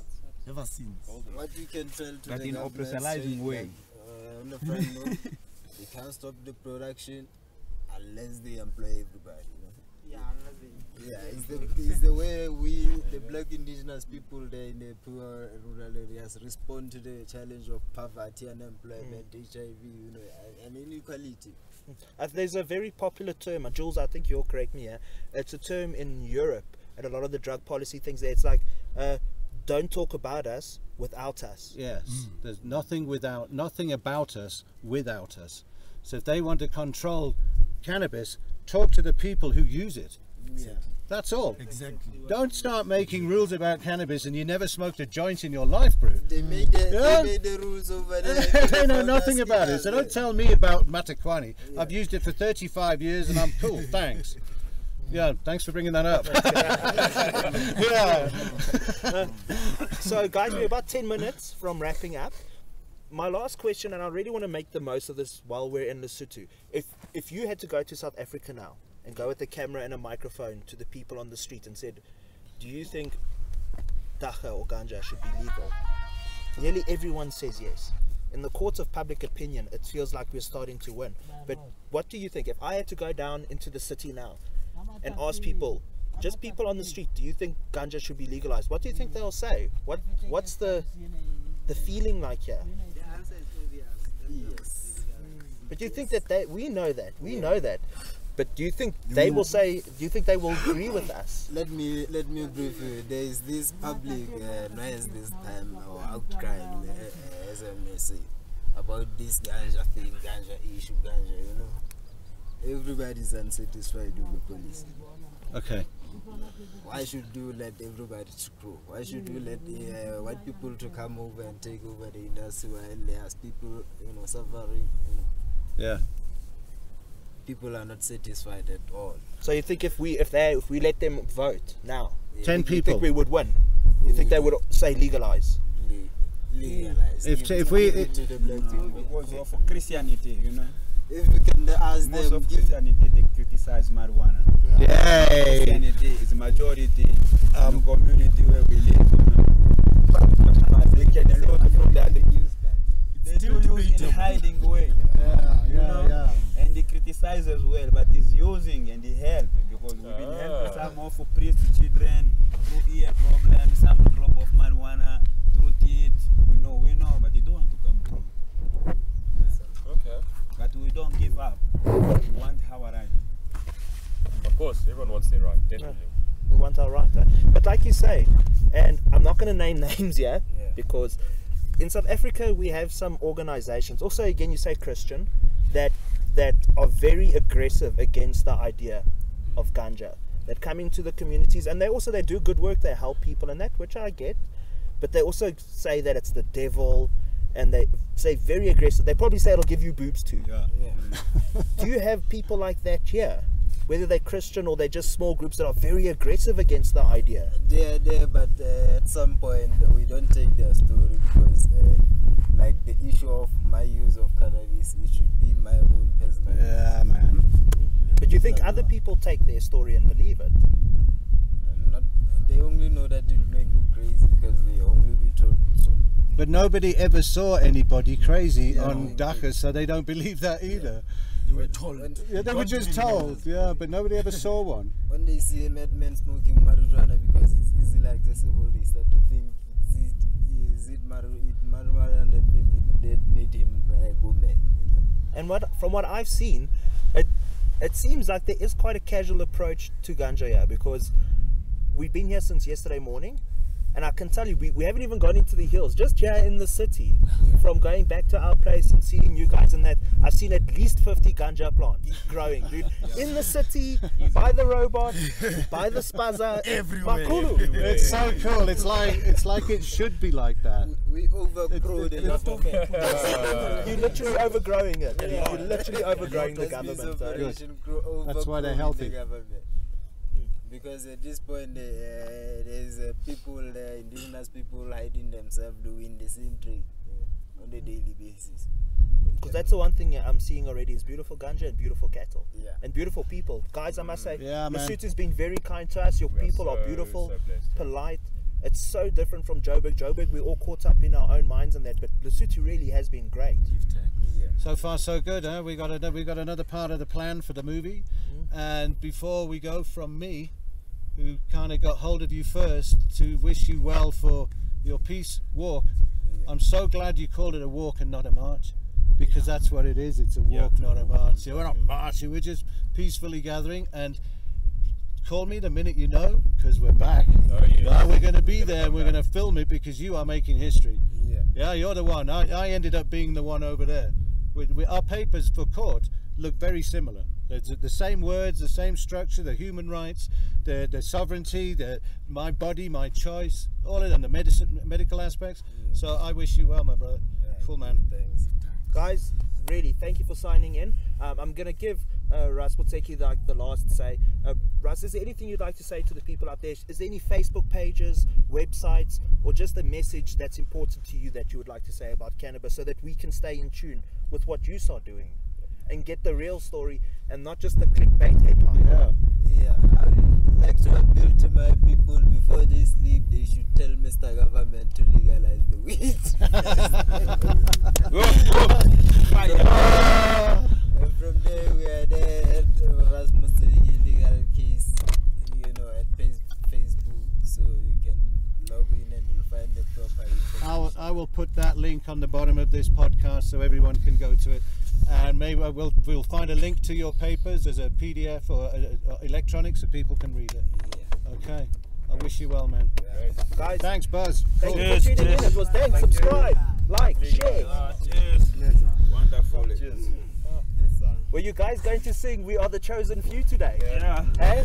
I: Ever since.
B: What you can tell to
G: But
B: the
G: in
B: government
G: operationalizing
B: saying
G: way.
B: that, on the front note, they can't stop the production unless they employ everybody. You know?
F: Yeah, unless they-
B: Yeah, it's the way we, the black indigenous people there in the poor rural areas, respond to the challenge of poverty, unemployment, HIV, you know, and inequality.
C: There's a very popular term, and Jules, I think you'll correct me here. It's a term in Europe and a lot of the drug policy things there. It's like, don't talk about us without us.
A: Yes. There's nothing about us without us. So if they want to control cannabis, talk to the people who use it.
B: Yeah.
A: That's all.
I: Exactly.
A: Don't start making rules about cannabis and you never smoked a joint in your life, bro.
B: They made the rules over there.
A: They know nothing about it, so don't tell me about Matakwani. I've used it for 35 years and I'm cool, thanks. Yeah, thanks for bringing that up.
C: So guys, we're about 10 minutes from wrapping up. My last question, and I really want to make the most of this while we're in Lesotho. If you had to go to South Africa now and go with a camera and a microphone to the people on the street and said, do you think Dagga or ganja should be legal? Nearly everyone says yes. In the courts of public opinion, it feels like we're starting to win. But what do you think? If I had to go down into the city now and ask people, just people on the street, do you think ganja should be legalized? What do you think they'll say? What's the feeling like here?
F: The answer is obvious.
B: Yes.
C: But do you think that we know that, but do you think they will say, do you think they will agree with us?
B: Let me brief you. There is this public noise this time, or outcry, as I may say, about this ganja thing, ganja issue, ganja, you know. Everybody's unsatisfied with the police.
A: Okay.
B: Why should you let everybody to grow? Why should you let white people to come over and take over the industry while there's people, you know, suffering? You know?
A: Yeah.
B: People are not satisfied at all.
C: So you think if we let them vote now,
A: 10
C: you
A: people.
C: think we would win? You think they would say legalize?
B: Legalize.
A: If we
B: to the black people.
G: Because of Christianity, you know.
B: If we can ask
G: Most
B: them,
G: of Christianity, they criticize marijuana.
A: Yay!
G: Christianity is majority in the community where we live. But they get a lot from that. They do use in a hiding way. You know? And they criticize as well, but he's using and he help because we've been helping some of priest children through ear problems, some drop of marijuana through teeth. You know, we know, but they don't want to come through.
D: Okay.
G: But we don't give up. We want our right.
D: Of course, everyone wants their right, definitely.
C: We want our right. But like you say, and I'm not going to name names yet, because in South Africa we have some organizations, also again you say Christian, that are very aggressive against the idea of ganja, that come into the communities, and they do good work, they help people and that, which I get, but they also say that it's the devil, and they say very aggressive. They probably say it'll give you boobs too. Do you have people like that here? Whether they're Christian or they're just small groups that are very aggressive against the idea?
B: They're there, but at some point we don't take their story because like the issue of my use of cannabis, it should be my own personal.
A: Yeah, man.
C: But you think other people take their story and believe it?
B: They only know that it will make you crazy because they only be told so.
A: But nobody ever saw anybody crazy on Dagga, so they don't believe that either.
I: They were told.
A: Yeah, they were just told, yeah, but nobody ever saw one.
B: When they see a madman smoking marijuana because it's easily accessible, they start to think, is it marijuana that made him go mad? You know?
C: And from what I've seen, it seems like there is quite a casual approach to ganja here, because we've been here since yesterday morning, and I can tell you, we haven't even gone into the hills, just here in the city. From going back to our place and seeing you guys in that, I've seen at least 50 ganja plants growing, dude. In the city, by the robot, by the spaza,
I: Everywhere.
A: It's so cool. It's like it should be like that.
B: We overgrow the government.
C: You're literally overgrowing it. You're literally overgrowing the government.
A: That's why they're healthy.
B: Because at this point there's people, indigenous people hiding themselves doing the same trade on a daily basis.
C: Because that's the one thing I'm seeing already is beautiful ganja and beautiful cattle. And beautiful people. Guys, I must say, Lesotho's been very kind to us. Your people are beautiful, polite. It's so different from Joburg. Joburg, we're all caught up in our own minds and that, but Lesotho really has been great.
A: So far so good, huh? We got another part of the plan for the movie. And before we go, from me, who kind of got hold of you first, to wish you well for your peace walk. I'm so glad you called it a walk and not a march, because that's what it is. It's a walk, not a march. So we're not marching, we're just peacefully gathering. And call me the minute you know, because we're back. We're going to be there and we're going to film it, because you are making history. Yeah, you're the one. I ended up being the one over there. Our papers for court look very similar. The same words, the same structure, the human rights, the sovereignty, my body, my choice, all of them, the medical aspects. So I wish you well, my brother. Full man.
B: Thanks.
C: Guys, really, thank you for signing in. I'm going to give Russ Poteki like the last say. Russ, is there anything you'd like to say to the people out there? Is there any Facebook pages, websites, or just a message that's important to you that you would like to say about cannabis so that we can stay in tune with what you are doing and get the real story and not just the clickbait headline?
B: Yeah, I would like to appeal to my people before they sleep, they should tell Mr. Government to legalize the weed. And from there, we are there at Rasmus legal case, you know, at Facebook, so you can log in and you'll find the proper information.
A: I will put that link on the bottom of this podcast so everyone can go to it. And maybe we'll find a link to your papers as a PDF or electronic so people can read it. Okay. I wish you well, man.
C: Guys,
A: thanks, Buzz.
C: thank you for tuning in. It was thanks. Subscribe, like, share.
G: Cheers. Wonderful.
D: Cheers.
C: Were you guys going to sing "We Are the Chosen Few" today?
G: Yeah.
C: Hey?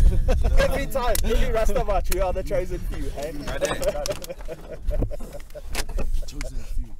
C: Every time, every Rasta march, we are the chosen few. Hey?
I: Chosen few.